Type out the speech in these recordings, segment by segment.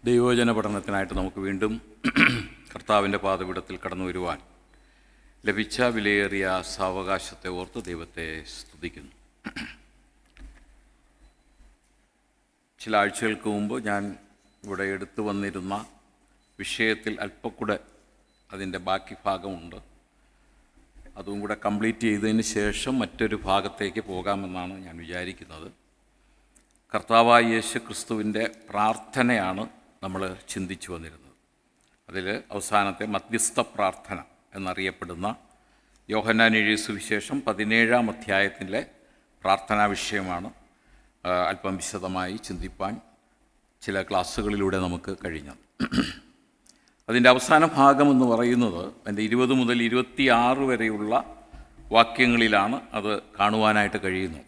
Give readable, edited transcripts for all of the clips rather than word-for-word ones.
ദൈവവചന പഠനത്തിനായിട്ട് നമുക്ക് വീണ്ടും കർത്താവിൻ്റെ പാദപീഠത്തിൽ കടന്നു വരുവാൻ ലഭിച്ച വിലയേറിയ സാവകാശത്തെ ഓർത്ത് ദൈവത്തെ സ്തുതിക്കുന്നു. ചില ആഴ്ചകൾക്ക് മുമ്പ് ഞാൻ ഇവിടെ എടുത്തു വന്നിരുന്ന വിഷയത്തിൽ അല്പക്കൂടെ അതിൻ്റെ ബാക്കി ഭാഗമുണ്ട്. അതും കൂടെ കംപ്ലീറ്റ് ചെയ്തതിന് ശേഷം മറ്റൊരു ഭാഗത്തേക്ക് പോകാമെന്നാണ് ഞാൻ വിചാരിക്കുന്നത്. കർത്താവായ യേശു ക്രിസ്തുവിൻ്റെ പ്രാർത്ഥനയാണ് നമ്മൾ ചിന്തിച്ചു വന്നിരുന്നത്. അതിൽ അവസാനത്തെ മധ്യസ്ഥ പ്രാർത്ഥന എന്നറിയപ്പെടുന്ന യോഹന്നാൻ എഴുതിയ സുവിശേഷം 17-ാം അധ്യായത്തിലെ പ്രാർത്ഥനാ വിഷയമാണ് അല്പം വിശദമായി ചിന്തിപ്പാൻ ചില ക്ലാസ്സുകളിലൂടെ നമുക്ക് കഴിഞ്ഞത്. അതിൻ്റെ അവസാന ഭാഗമെന്ന് പറയുന്നത് അതിൻ്റെ 20 മുതൽ 26 വരെയുള്ള വാക്യങ്ങളിലാണ് അത് കാണുവാനായിട്ട് കഴിയുന്നത്.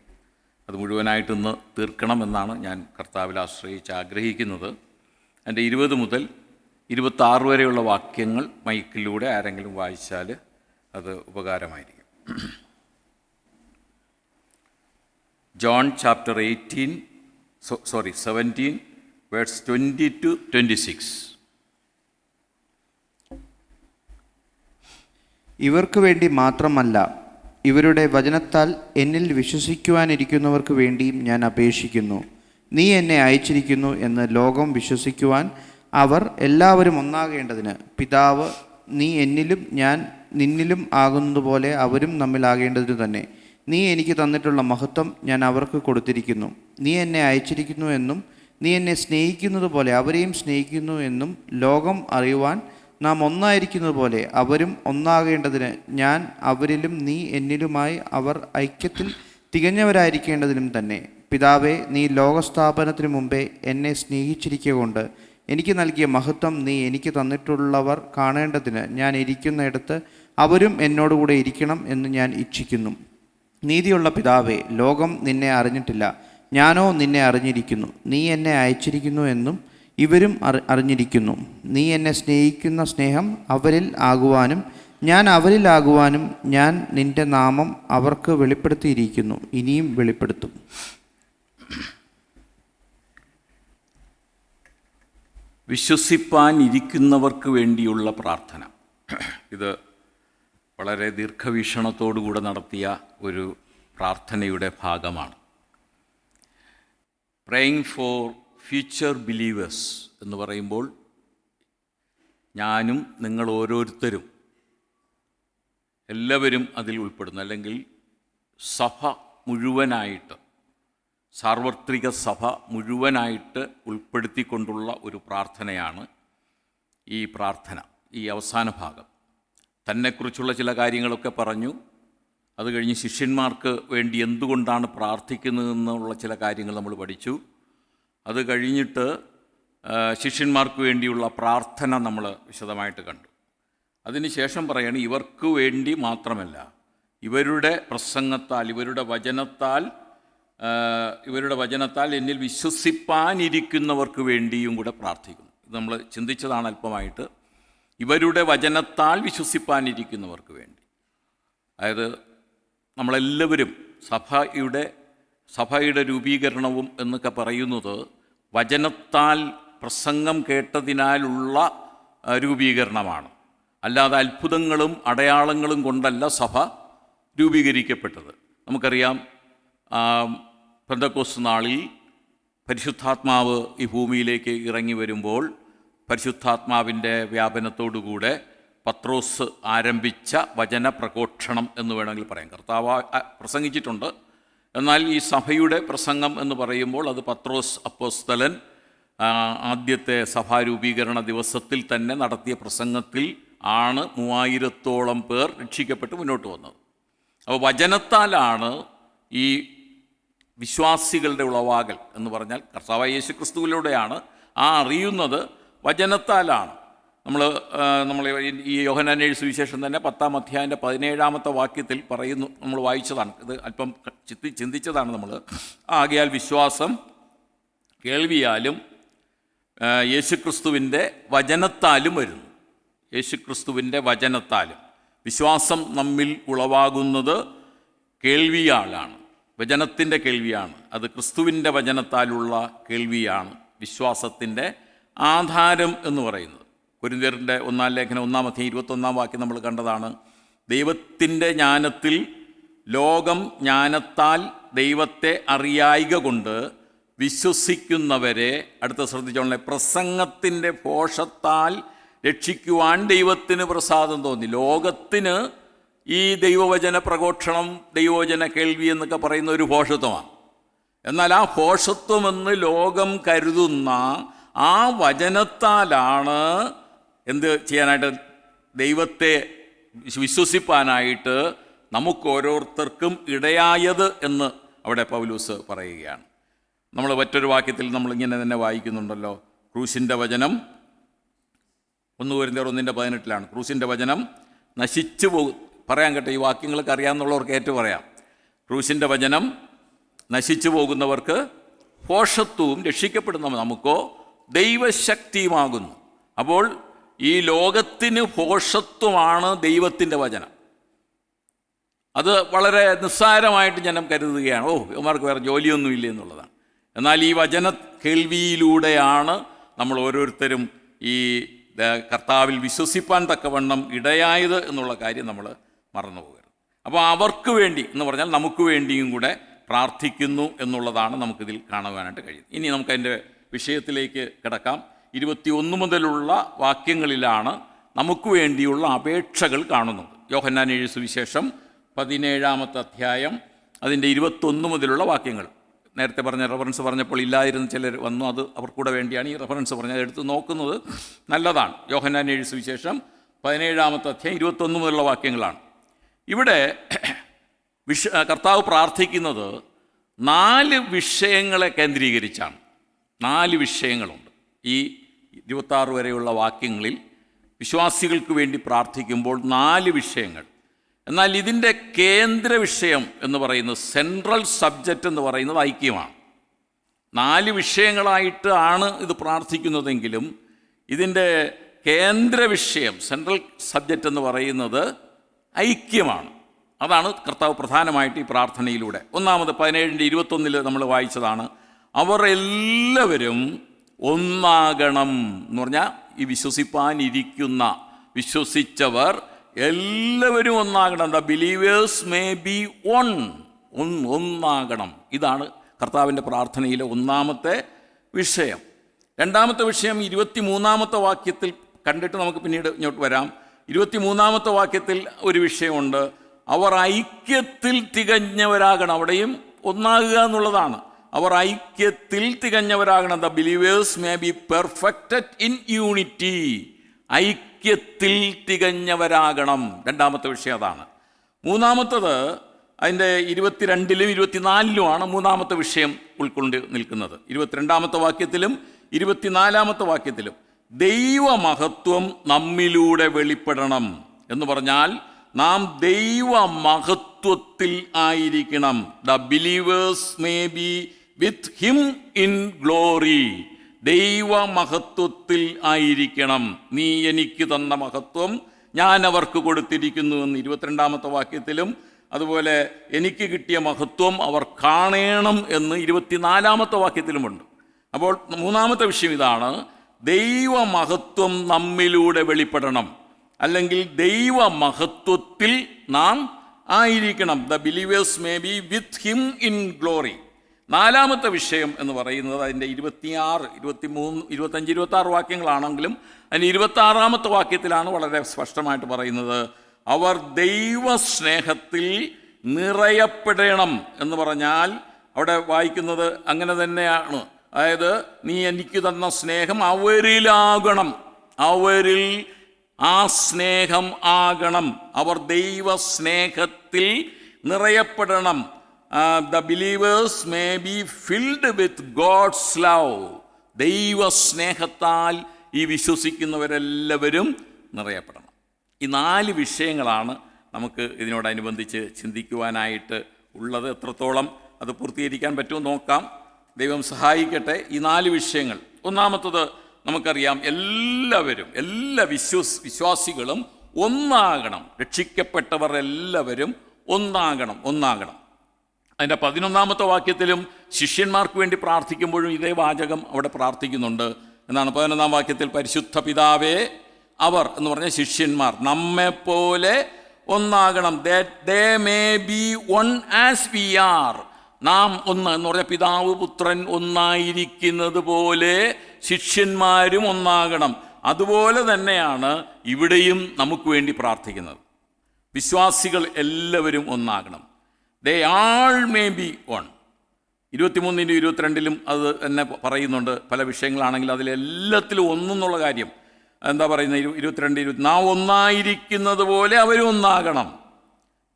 അത് മുഴുവനായിട്ട് ഇന്ന് തീർക്കണമെന്നാണ് ഞാൻ കർത്താവിൽ ആശ്രയിച്ച് ആഗ്രഹിക്കുന്നത്. അതിൻ്റെ 20 മുതൽ 26 വരെയുള്ള വാക്യങ്ങൾ മൈക്കിലൂടെ ആരെങ്കിലും വായിച്ചാൽ അത് ഉപകാരമായിരിക്കും. John chapter 17 verse 20 to 26. ഇവർക്ക് വേണ്ടി മാത്രമല്ല, ഇവരുടെ വചനത്താൽ എന്നിൽ വിശ്വസിക്കുവാനിരിക്കുന്നവർക്ക് വേണ്ടിയും ഞാൻ അപേക്ഷിക്കുന്നു. നീ എന്നെ അയച്ചിരിക്കുന്നു എന്ന് ലോകം വിശ്വസിക്കുവാൻ അവർ എല്ലാവരും ഒന്നാകേണ്ടതിന്, പിതാവ് നീ എന്നിലും ഞാൻ നിന്നിലും ആകുന്നതുപോലെ അവരും തമ്മിലാകേണ്ടതിനു തന്നെ. നീ എനിക്ക് തന്നിട്ടുള്ള മഹത്വം ഞാൻ അവർക്ക് കൊടുത്തിരിക്കുന്നു. നീ എന്നെ അയച്ചിരിക്കുന്നു എന്നും നീ എന്നെ സ്നേഹിക്കുന്നത് പോലെ അവരെയും സ്നേഹിക്കുന്നു എന്നും ലോകം അറിയുവാൻ നാം ഒന്നായിരിക്കുന്നത് പോലെ അവരും ഒന്നാകേണ്ടതിന്, ഞാൻ അവരിലും നീ എന്നിലുമായി അവർ ഐക്യത്തിൽ തികഞ്ഞവരായിരിക്കേണ്ടതിനും തന്നെ. പിതാവേ, നീ ലോകസ്ഥാപനത്തിനു മുമ്പേ എന്നെ സ്നേഹിച്ചിരിക്കൊണ്ട് എനിക്ക് നൽകിയ മഹത്വം നീ എനിക്ക് തന്നിട്ടുള്ളവർ കാണേണ്ടതിന് ഞാൻ ഇരിക്കുന്നിടത്ത് അവരും എന്നോടുകൂടെ ഇരിക്കണം എന്ന് ഞാൻ ഇച്ഛിക്കുന്നു. നീതിയുള്ള പിതാവേ, ലോകം നിന്നെ അറിഞ്ഞിട്ടില്ല, ഞാനോ നിന്നെ അറിഞ്ഞിരിക്കുന്നു. നീ എന്നെ അയച്ചിരിക്കുന്നു എന്നും ഇവരും അറിഞ്ഞിരിക്കുന്നു. നീ എന്നെ സ്നേഹിക്കുന്ന സ്നേഹം അവരിൽ ആകുവാനും ഞാൻ അവരിലാകുവാനും ഞാൻ നിന്റെ നാമം അവർക്ക് വെളിപ്പെടുത്തിയിരിക്കുന്നു, ഇനിയും വെളിപ്പെടുത്തും. വിശ്വസിപ്പാൻ ഇരിക്കുന്നവർക്ക് വേണ്ടിയുള്ള പ്രാർത്ഥന. ഇത് വളരെ ദീർഘവീക്ഷണത്തോടുകൂടെ നടത്തിയ ഒരു പ്രാർത്ഥനയുടെ ഭാഗമാണ്. പ്രേയിങ് ഫോർ ഫ്യൂച്ചർ ബിലീവേഴ്സ് എന്ന് പറയുമ്പോൾ ഞാനും നിങ്ങൾ ഓരോരുത്തരും എല്ലാവരും അതിൽ ഉൾപ്പെടുന്നു. അല്ലെങ്കിൽ സഭ മുഴുവനായിട്ട്, സാർവത്രിക സഭ മുഴുവനായിട്ട് ഉൾപ്പെടുത്തിക്കൊണ്ടുള്ള ഒരു പ്രാർത്ഥനയാണ് ഈ പ്രാർത്ഥന. ഈ അവസാന ഭാഗം തന്നെക്കുറിച്ചുള്ള ചില കാര്യങ്ങളൊക്കെ പറഞ്ഞു. അത് കഴിഞ്ഞ് ശിഷ്യന്മാർക്ക് വേണ്ടി എന്തുകൊണ്ടാണ് പ്രാർത്ഥിക്കുന്നതെന്നുള്ള ചില കാര്യങ്ങൾ നമ്മൾ പഠിച്ചു. അത് കഴിഞ്ഞിട്ട് ശിഷ്യന്മാർക്ക് വേണ്ടിയുള്ള പ്രാർത്ഥന നമ്മൾ വിശദമായിട്ട് കണ്ടു. അതിനുശേഷം പറയുകയാണ് ഇവർക്ക് വേണ്ടി മാത്രമല്ല, ഇവരുടെ പ്രസംഗത്താൽ, ഇവരുടെ വചനത്താൽ എന്നിൽ വിശ്വസിപ്പാനിരിക്കുന്നവർക്ക് വേണ്ടിയും കൂടെ പ്രാർത്ഥിക്കുന്നു. ഇത് നമ്മൾ ചിന്തിച്ചതാണ് അല്പമായിട്ട്. ഇവരുടെ വചനത്താൽ വിശ്വസിപ്പാനിരിക്കുന്നവർക്ക് വേണ്ടി, അതായത് നമ്മളെല്ലാവരും സഭയുടെ രൂപീകരണവും എന്നൊക്കെ പറയുന്നത് വചനത്താൽ പ്രസംഗം കേട്ടതിനാലുള്ള രൂപീകരണമാണ്. അല്ലാതെ അത്ഭുതങ്ങളും അടയാളങ്ങളും കൊണ്ടല്ല സഭ രൂപീകരിക്കപ്പെട്ടത്. നമുക്കറിയാം, പെന്തക്കോസ്ത് നാളിൽ പരിശുദ്ധാത്മാവ് ഈ ഭൂമിയിലേക്ക് ഇറങ്ങി വരുമ്പോൾ പരിശുദ്ധാത്മാവിൻ്റെ വ്യാപനത്തോടുകൂടെ പത്രോസ് ആരംഭിച്ച വചന പ്രഘോഷണം എന്ന് വേണമെങ്കിൽ പറയാം. കർത്താവ് പ്രസംഗിച്ചിട്ടുണ്ട്, എന്നാൽ ഈ സഭയുടെ പ്രസംഗം എന്ന് പറയുമ്പോൾ അത് പത്രോസ് അപ്പോസ്തലൻ ആദ്യത്തെ സഭാരൂപീകരണ ദിവസത്തിൽ തന്നെ നടത്തിയ പ്രസംഗത്തിൽ ആണ് 3000-ഓളം പേർ രക്ഷിക്കപ്പെട്ട് മുന്നോട്ട് വന്നത്. അപ്പോൾ വചനത്താലാണ് ഈ വിശ്വാസികളുടെ ഉളവാകൽ എന്ന് പറഞ്ഞാൽ കർത്താവായ യേശു ക്രിസ്തുവിലൂടെയാണ്. ആ അറിയുന്നത് വചനത്താലാണ്. നമ്മൾ ഈ യോഹന്നാൻ എഴുതിയ സുവിശേഷം തന്നെ 10-ാം അധ്യായത്തിൻ്റെ 17-ാമത്തെ വാക്യത്തിൽ പറയുന്നു, നമ്മൾ വായിച്ചതാണ്, ഇത് അല്പം ചിന്തിച്ചതാണ് നമ്മൾ. ആകയാൽ വിശ്വാസം കേൾവിയാലും യേശുക്രിസ്തുവിൻ്റെ വചനത്താലും വരുന്നു. യേശുക്രിസ്തുവിൻ്റെ വചനത്താലും. വിശ്വാസം നമ്മിൽ ഉളവാകുന്നത് കേൾവിയാലാണ്, വചനത്തിൻ്റെ കേൾവിയാണ്. അത് ക്രിസ്തുവിൻ്റെ വചനത്താലുള്ള കേൾവിയാണ് വിശ്വാസത്തിൻ്റെ ആധാരം എന്ന് പറയുന്നത്. കൊരിന്ത്യരുടെ 1-ാം ലേഖനം 1-ാം അധ്യായം 21-ാം വാക്യം നമ്മൾ കണ്ടതാണ്. ദൈവത്തിൻ്റെ ജ്ഞാനത്തിൽ ലോകം ജ്ഞാനത്താൽ ദൈവത്തെ അറിയായിക കൊണ്ട് വിശ്വസിക്കുന്നവരെ, അടുത്ത ശ്രദ്ധിച്ചോളെ, പ്രസംഗത്തിൻ്റെ ഭോഷത്താൽ രക്ഷിക്കുവാൻ ദൈവത്തിന് പ്രസാദം തോന്നി. ലോകത്തിന് ഈ ദൈവവചന പ്രഘോഷണം, ദൈവവചന കേൾവി എന്നൊക്കെ പറയുന്ന ഒരു ഭോഷത്വമാണ്. എന്നാൽ ആ ഭോഷത്വമെന്ന് ലോകം കരുതുന്ന ആ വചനത്താലാണ് എന്ത് ചെയ്യാനായിട്ട്, ദൈവത്തെ വിശ്വസിപ്പാനായിട്ട് നമുക്ക് ഓരോരുത്തർക്കും ഇടയായത് എന്ന് അവിടെ പൗലൂസ് പറയുകയാണ്. നമ്മൾ മറ്റൊരു വാക്യത്തിൽ നമ്മളിങ്ങനെ തന്നെ വായിക്കുന്നുണ്ടല്ലോ, ക്രൂശിൻ്റെ വചനം 1 കൊരിന്ത്യർ 1:18 ക്രൂശിൻ്റെ വചനം നശിച്ചു പോകും. പറയാൻ കേട്ടോ, ഈ വാക്യങ്ങളൊക്കെ അറിയാമെന്നുള്ളവർക്ക് ഏറ്റു പറയാം. ക്രൂശിൻ്റെ വചനം നശിച്ചു പോകുന്നവർക്ക് ഭോഷത്വവും രക്ഷിക്കപ്പെടുന്ന നമുക്കോ ദൈവശക്തിയുമാകുന്നു. അപ്പോൾ ഈ ലോകത്തിന് ഭോഷത്വമാണ് ദൈവത്തിൻ്റെ വചനം. അത് വളരെ നിസ്സാരമായിട്ട് ജനം കരുതുകയാണ്, ഇവന്മാർക്ക് വേറെ ജോലിയൊന്നുമില്ല എന്നുള്ളതാണ്. എന്നാൽ ഈ വചന കേൾവിയിലൂടെയാണ് നമ്മൾ ഓരോരുത്തരും ഈ കർത്താവിൽ വിശ്വസിപ്പാൻ തക്കവണ്ണം ഇടയായത് എന്നുള്ള കാര്യം നമ്മൾ മറന്നു പോകരുത്. അപ്പോൾ അവർക്ക് വേണ്ടി എന്ന് പറഞ്ഞാൽ നമുക്ക് വേണ്ടിയും കൂടെ പ്രാർത്ഥിക്കുന്നു എന്നുള്ളതാണ് നമുക്കിതിൽ കാണുവാനായിട്ട് കഴിയുന്നത്. ഇനി നമുക്കതിൻ്റെ വിഷയത്തിലേക്ക് കിടക്കാം. 21 മുതലുള്ള വാക്യങ്ങളിലാണ് നമുക്ക് വേണ്ടിയുള്ള അപേക്ഷകൾ കാണുന്നത്. യോഹന്നാൻ എഴുതിയ സുവിശേഷം 17-ാമത്തെ അധ്യായം അതിൻ്റെ 21 മുതലുള്ള വാക്യങ്ങൾ. നേരത്തെ പറഞ്ഞ റെഫറൻസ് പറഞ്ഞപ്പോൾ ഇല്ലാതിരുന്ന ചിലർ വന്നു, അത് അവർക്കൂടെ വേണ്ടിയാണ് ഈ റെഫറൻസ് പറഞ്ഞത്. എടുത്ത് നോക്കുന്നത് നല്ലതാണ്. യോഹന്നാൻ എഴുതിയ സുവിശേഷം 17-ാമത്തെ അധ്യായം 21 മുതലുള്ള വാക്യങ്ങളാണ്. ഇവിടെ കർത്താവ് പ്രാർത്ഥിക്കുന്നത് 4 വിഷയങ്ങളെ കേന്ദ്രീകരിച്ചാണ്. 4 വിഷയങ്ങളുണ്ട് ഈ 26 വരെയുള്ള വാക്യങ്ങളിൽ. വിശ്വാസികൾക്ക് വേണ്ടി പ്രാർത്ഥിക്കുമ്പോൾ 4 വിഷയങ്ങൾ. എന്നാൽ ഇതിൻ്റെ കേന്ദ്ര വിഷയം എന്ന് പറയുന്നത്, സെൻട്രൽ സബ്ജക്റ്റ് എന്ന് പറയുന്നത് ഐക്യമാണ്. 4 വിഷയങ്ങളായിട്ട് ആണ് ഇത് പ്രാർത്ഥിക്കുന്നതെങ്കിലും ഇതിൻ്റെ കേന്ദ്ര വിഷയം, സെൻട്രൽ സബ്ജക്റ്റ് എന്ന് പറയുന്നത് ഐക്യമാണ്. അതാണ് കർത്താവ് പ്രധാനമായിട്ട് ഈ പ്രാർത്ഥനയിലൂടെ. ഒന്നാമത് 17-21 നമ്മൾ വായിച്ചതാണ്, അവർ എല്ലാവരും ഒന്നാകണം എന്ന് പറഞ്ഞാൽ ഈ വിശ്വസിപ്പാനിരിക്കുന്ന വിശ്വസിച്ചവർ എല്ലാവരും ഒന്നാകണം. ദ ബിലീവേഴ്സ് മേ ബി ഒന്നാകണം. ഇതാണ് കർത്താവിൻ്റെ പ്രാർത്ഥനയിലെ ഒന്നാമത്തെ വിഷയം. രണ്ടാമത്തെ വിഷയം 23-ാമത്തെ വാക്യത്തിൽ കണ്ടിട്ട് നമുക്ക് പിന്നീട് ഇങ്ങോട്ട് വരാം. 23-ാമത്തെ വാക്യത്തിൽ ഒരു വിഷയമുണ്ട്, അവർ ഐക്യത്തിൽ തികഞ്ഞവരാകണം. അവിടെയും ഒന്നാകുക എന്നുള്ളതാണ്. അവർ ഐക്യത്തിൽ തികഞ്ഞവരാകണം. The believers may be perfected in unity. ഐക്യത്തിൽ തികഞ്ഞവരാകണം. രണ്ടാമത്തെ വിഷയം അതാണ്. മൂന്നാമത്തത് അതിൻ്റെ 22-ലും 24-ലുമാണ് മൂന്നാമത്തെ വിഷയം ഉൾക്കൊണ്ട് നിൽക്കുന്നത്. 22-ാമത്തെ വാക്യത്തിലും 24-ാമത്തെ വാക്യത്തിലും ദൈവമഹത്വം നമ്മിലൂടെ വെളിപ്പെടണം എന്ന് പറഞ്ഞാൽ നാം ദൈവമഹത്വത്തിൽ ആയിരിക്കണം. The believers may be with him in glory. ദൈവമഹത്വത്തിൽ ആയിരിക്കണം. നീ എനിക്ക് തന്ന മഹത്വം ഞാൻ അവർക്ക് കൊടുത്തിരിക്കുന്നു എന്ന് 22-ാമത്തെ വാക്യത്തിലും, അതുപോലെ എനിക്ക് കിട്ടിയ മഹത്വം അവർ കാണണം എന്ന് 24-ാമത്തെ വാക്യത്തിലുമുണ്ട്. അപ്പോൾ മൂന്നാമത്തെ വിഷയം ഇതാണ്, ദൈവമഹത്വം നമ്മിലൂടെ വെളിപ്പെടണം, അല്ലെങ്കിൽ ദൈവമഹത്വത്തിൽ നാം ആയിരിക്കണം. The believers may be with him in glory. നാലാമത്തെ വിഷയം എന്ന് പറയുന്നത് അതിൻ്റെ 26, 23, 25, 26 വാക്യങ്ങളാണെങ്കിലും അതിന് 26-ാമത്തെ വാക്യത്തിലാണ് വളരെ സ്പഷ്ടമായിട്ട് പറയുന്നത്, അവർ ദൈവസ്നേഹത്തിൽ നിറയപ്പെടണം എന്ന് പറഞ്ഞാൽ അവിടെ വായിക്കുന്നത് അങ്ങനെ തന്നെയാണ്. അതായത് നീ എനിക്ക് തന്ന സ്നേഹം അവരിലാകണം, അവരിൽ ആ സ്നേഹം ആകണം. അവർ ദൈവസ്നേഹത്തിൽ നിറയപ്പെടണം. The believers may be filled with God's love. ദൈവസ്നേഹത്താൽ ഈ വിശ്വസിക്കുന്നവരെല്ലാവരും നിറയപ്പെടണം. ഈ 4 വിഷയങ്ങളാണ് നമുക്ക് ഇതിനോടനുബന്ധിച്ച് ചിന്തിക്കുവാനായിട്ട് ഉള്ളത്. എത്രത്തോളം അത് പൂർത്തീകരിക്കാൻ പറ്റുമോ നോക്കാം. ദൈവം സഹായിക്കട്ടെ. ഈ 4 വിഷയങ്ങൾ, ഒന്നാമത്തത് നമുക്കറിയാം, എല്ലാവരും, എല്ലാ വിശ്വാസികളും ഒന്നാകണം. രക്ഷിക്കപ്പെട്ടവർ എല്ലാവരും ഒന്നാകണം. അതിൻ്റെ 11-ാമത്തെ വാക്യത്തിലും ശിഷ്യന്മാർക്ക് വേണ്ടി പ്രാർത്ഥിക്കുമ്പോഴും ഇതേ വാചകം അവിടെ പ്രാർത്ഥിക്കുന്നുണ്ട്. എന്നാണ് 11-ാം വാക്യത്തിൽ. പരിശുദ്ധ പിതാവേ, അവർ എന്ന് പറഞ്ഞ ശിഷ്യന്മാർ നമ്മെപ്പോലെ ഒന്നാകണം. They may be one as we are. നാം ഒന്ന് എന്ന് പറഞ്ഞ പിതാവ് പുത്രൻ ഒന്നായിരിക്കുന്നത് പോലെ ശിഷ്യന്മാരും ഒന്നാകണം. അതുപോലെ തന്നെയാണ് ഇവിടെയും നമുക്ക് വേണ്ടി പ്രാർത്ഥിക്കുന്നത്. വിശ്വാസികൾ എല്ലാവരും ഒന്നാകണം. ദേ ആൾ മേ ബി വൺ. 23-ലും 22-ലും അത് തന്നെ പറയുന്നുണ്ട്. പല വിഷയങ്ങളാണെങ്കിൽ അതിലെല്ലാത്തിലും ഒന്നെന്നുള്ള കാര്യം എന്താ പറയുന്നത്? 22-20 നാം ഒന്നായിരിക്കുന്നത് പോലെ അവരും ഒന്നാകണം.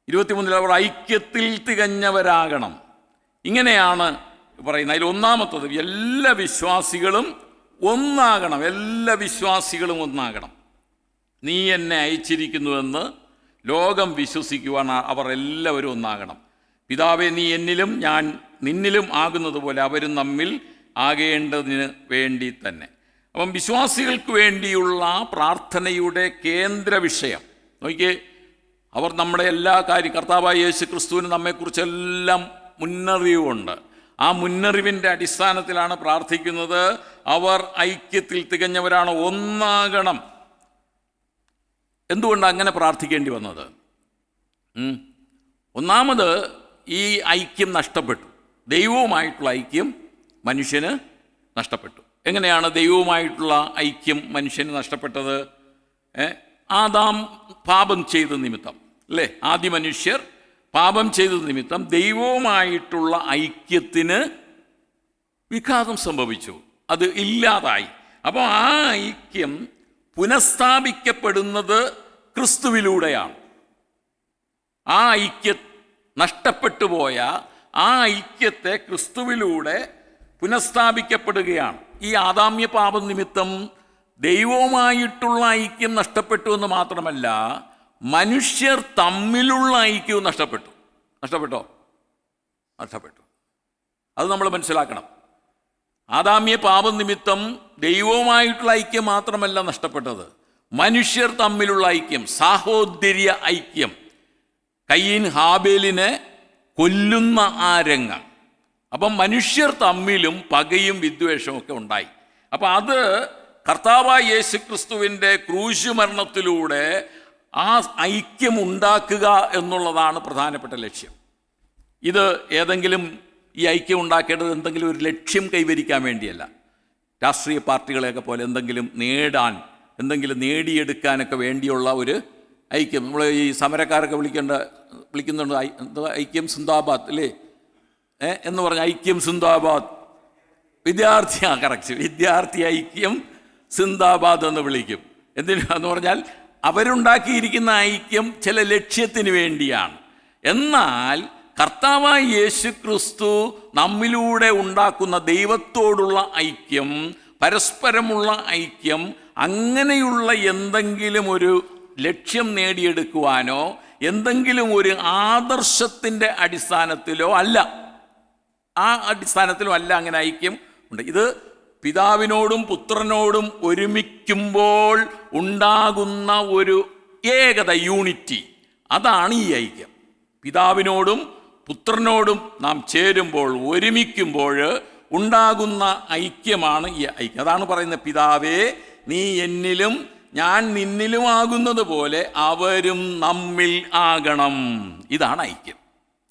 23-ൽ അവർ ഐക്യത്തിൽ തികഞ്ഞവരാകണം. ഇങ്ങനെയാണ് പറയുന്നത്. അതിൽ ഒന്നാമത്തത് എല്ലാ വിശ്വാസികളും ഒന്നാകണം. എല്ലാ വിശ്വാസികളും ഒന്നാകണം. നീ എന്നെ അയച്ചിരിക്കുന്നുവെന്ന് ലോകം വിശ്വസിക്കുവാൻ അവർ എല്ലാവരും ഒന്നാകണം. പിതാവേ, നീ എന്നിലും ഞാൻ നിന്നിലും ആകുന്നത് പോലെ അവരും നമ്മിൽ ആകേണ്ടതിന് വേണ്ടി തന്നെ. അപ്പം വിശ്വാസികൾക്ക് വേണ്ടിയുള്ള പ്രാർത്ഥനയുടെ കേന്ദ്ര വിഷയം നോക്കിയേ. അവർ നമ്മുടെ എല്ലാ കാര്യം, കർത്താവായ യേശു ക്രിസ്തുവിന് നമ്മെക്കുറിച്ചെല്ലാം മുന്നറിവുണ്ട്. ആ മുന്നറിവിൻ്റെ അടിസ്ഥാനത്തിലാണ് പ്രാർത്ഥിക്കുന്നത്. അവർ ഐക്യത്തിൽ തികഞ്ഞവരാണ്, ഒന്നാകണം. എന്തുകൊണ്ടാണ് അങ്ങനെ പ്രാർത്ഥിക്കേണ്ടി വന്നത്? ഒന്നാമത്, ഈ ഐക്യം നഷ്ടപ്പെട്ടു. ദൈവവുമായിട്ടുള്ള ഐക്യം മനുഷ്യന് നഷ്ടപ്പെട്ടു. എങ്ങനെയാണ് ദൈവവുമായിട്ടുള്ള ഐക്യം മനുഷ്യന് നഷ്ടപ്പെട്ടത്? ആദാം പാപം ചെയ്ത നിമിത്തം, അല്ലേ? ആദ്യ മനുഷ്യർ പാപം ചെയ്ത നിമിത്തം ദൈവവുമായിട്ടുള്ള ഐക്യത്തിന് വിഘാതം സംഭവിച്ചു. അത് ഇല്ലാതായി. അപ്പോൾ ആ ഐക്യം പുനഃസ്ഥാപിക്കപ്പെടുന്നത് ക്രിസ്തുവിലൂടെയാണ്. ആ ഐക്യം നഷ്ടപ്പെട്ടു പോയ ആ ഐക്യത്തെ ക്രിസ്തുവിലൂടെ പുനഃസ്ഥാപിക്കപ്പെടുകയാണ്. ഈ ആദാമ്യ പാപം നിമിത്തം ദൈവവുമായിട്ടുള്ള ഐക്യം നഷ്ടപ്പെട്ടു എന്ന് മാത്രമല്ല, മനുഷ്യർ തമ്മിലുള്ള ഐക്യവും നഷ്ടപ്പെട്ടു. നഷ്ടപ്പെട്ടോ? നഷ്ടപ്പെട്ടു. അത് നമ്മൾ മനസ്സിലാക്കണം. ആദാമ്യ പാപം നിമിത്തം ദൈവവുമായിട്ടുള്ള ഐക്യം മാത്രമല്ല നഷ്ടപ്പെട്ടത്, മനുഷ്യർ തമ്മിലുള്ള ഐക്യം, സാഹോദര്യ ഐക്യം. കയീൻ ഹാബേലിനെ കൊല്ലുന്ന ആ രംഗം. അപ്പം മനുഷ്യർ തമ്മിലും പകയും വിദ്വേഷവും ഒക്കെ ഉണ്ടായി. അപ്പം അത് കർത്താവായ യേശു ക്രിസ്തുവിൻ്റെ ക്രൂശ് മരണത്തിലൂടെ ആ ഐക്യം ഉണ്ടാക്കുക എന്നുള്ളതാണ് പ്രധാനപ്പെട്ട ലക്ഷ്യം. ഇത് ഏതെങ്കിലും ഈ ഐക്യം ഉണ്ടാക്കേണ്ടത് എന്തെങ്കിലും ഒരു ലക്ഷ്യം കൈവരിക്കാൻ വേണ്ടിയല്ല. രാഷ്ട്രീയ പാർട്ടികളെയൊക്കെ പോലെ എന്തെങ്കിലും നേടാൻ, എന്തെങ്കിലും നേടിയെടുക്കാനൊക്കെ വേണ്ടിയുള്ള ഒരു ഐക്യം. നമ്മൾ ഈ സമരക്കാരൊക്കെ വിളിക്കുന്നുണ്ട് ഐക്യം സിന്ദാബാദ്, അല്ലേ? എന്ന് പറഞ്ഞ ഐക്യം സിന്ദാബാദ്. വിദ്യാർത്ഥി ഐക്യം സിന്ദാബാദ് എന്ന് വിളിക്കും. എന്തിനാന്ന് പറഞ്ഞാൽ അവരുണ്ടാക്കിയിരിക്കുന്ന ഐക്യം ചില ലക്ഷ്യത്തിന് വേണ്ടിയാണ്. എന്നാൽ കർത്താവായ യേശു ക്രിസ്തു നമ്മിലൂടെ ഉണ്ടാക്കുന്ന ദൈവത്തോടുള്ള ഐക്യം, പരസ്പരമുള്ള ഐക്യം, അങ്ങനെയുള്ള എന്തെങ്കിലും ഒരു ലക്ഷ്യം നേടിയെടുക്കുവാനോ എന്തെങ്കിലും ഒരു ആദർശത്തിൻ്റെ അടിസ്ഥാനത്തിലോ അല്ല. ആ അടിസ്ഥാനത്തിലോ അല്ല അങ്ങനെ ഐക്യം ഉണ്ട്. ഇത് പിതാവിനോടും പുത്രനോടും ഒരുമിക്കുമ്പോൾ ഉണ്ടാകുന്ന ഒരു ഏകത, യൂണിറ്റി, അതാണ് ഈ ഐക്യം. പിതാവിനോടും പുത്രനോടും നാം ചേരുമ്പോൾ, ഒരുമിക്കുമ്പോൾ ഉണ്ടാകുന്ന ഐക്യമാണ് ഈ ഐക്യം. അതാണ് പറയുന്നത്, പിതാവേ, നീ എന്നിലും ഞാൻ നിന്നിലുമാകുന്നത് പോലെ അവരും നമ്മിൽ ആകണം. ഇതാണ് ഐക്യം.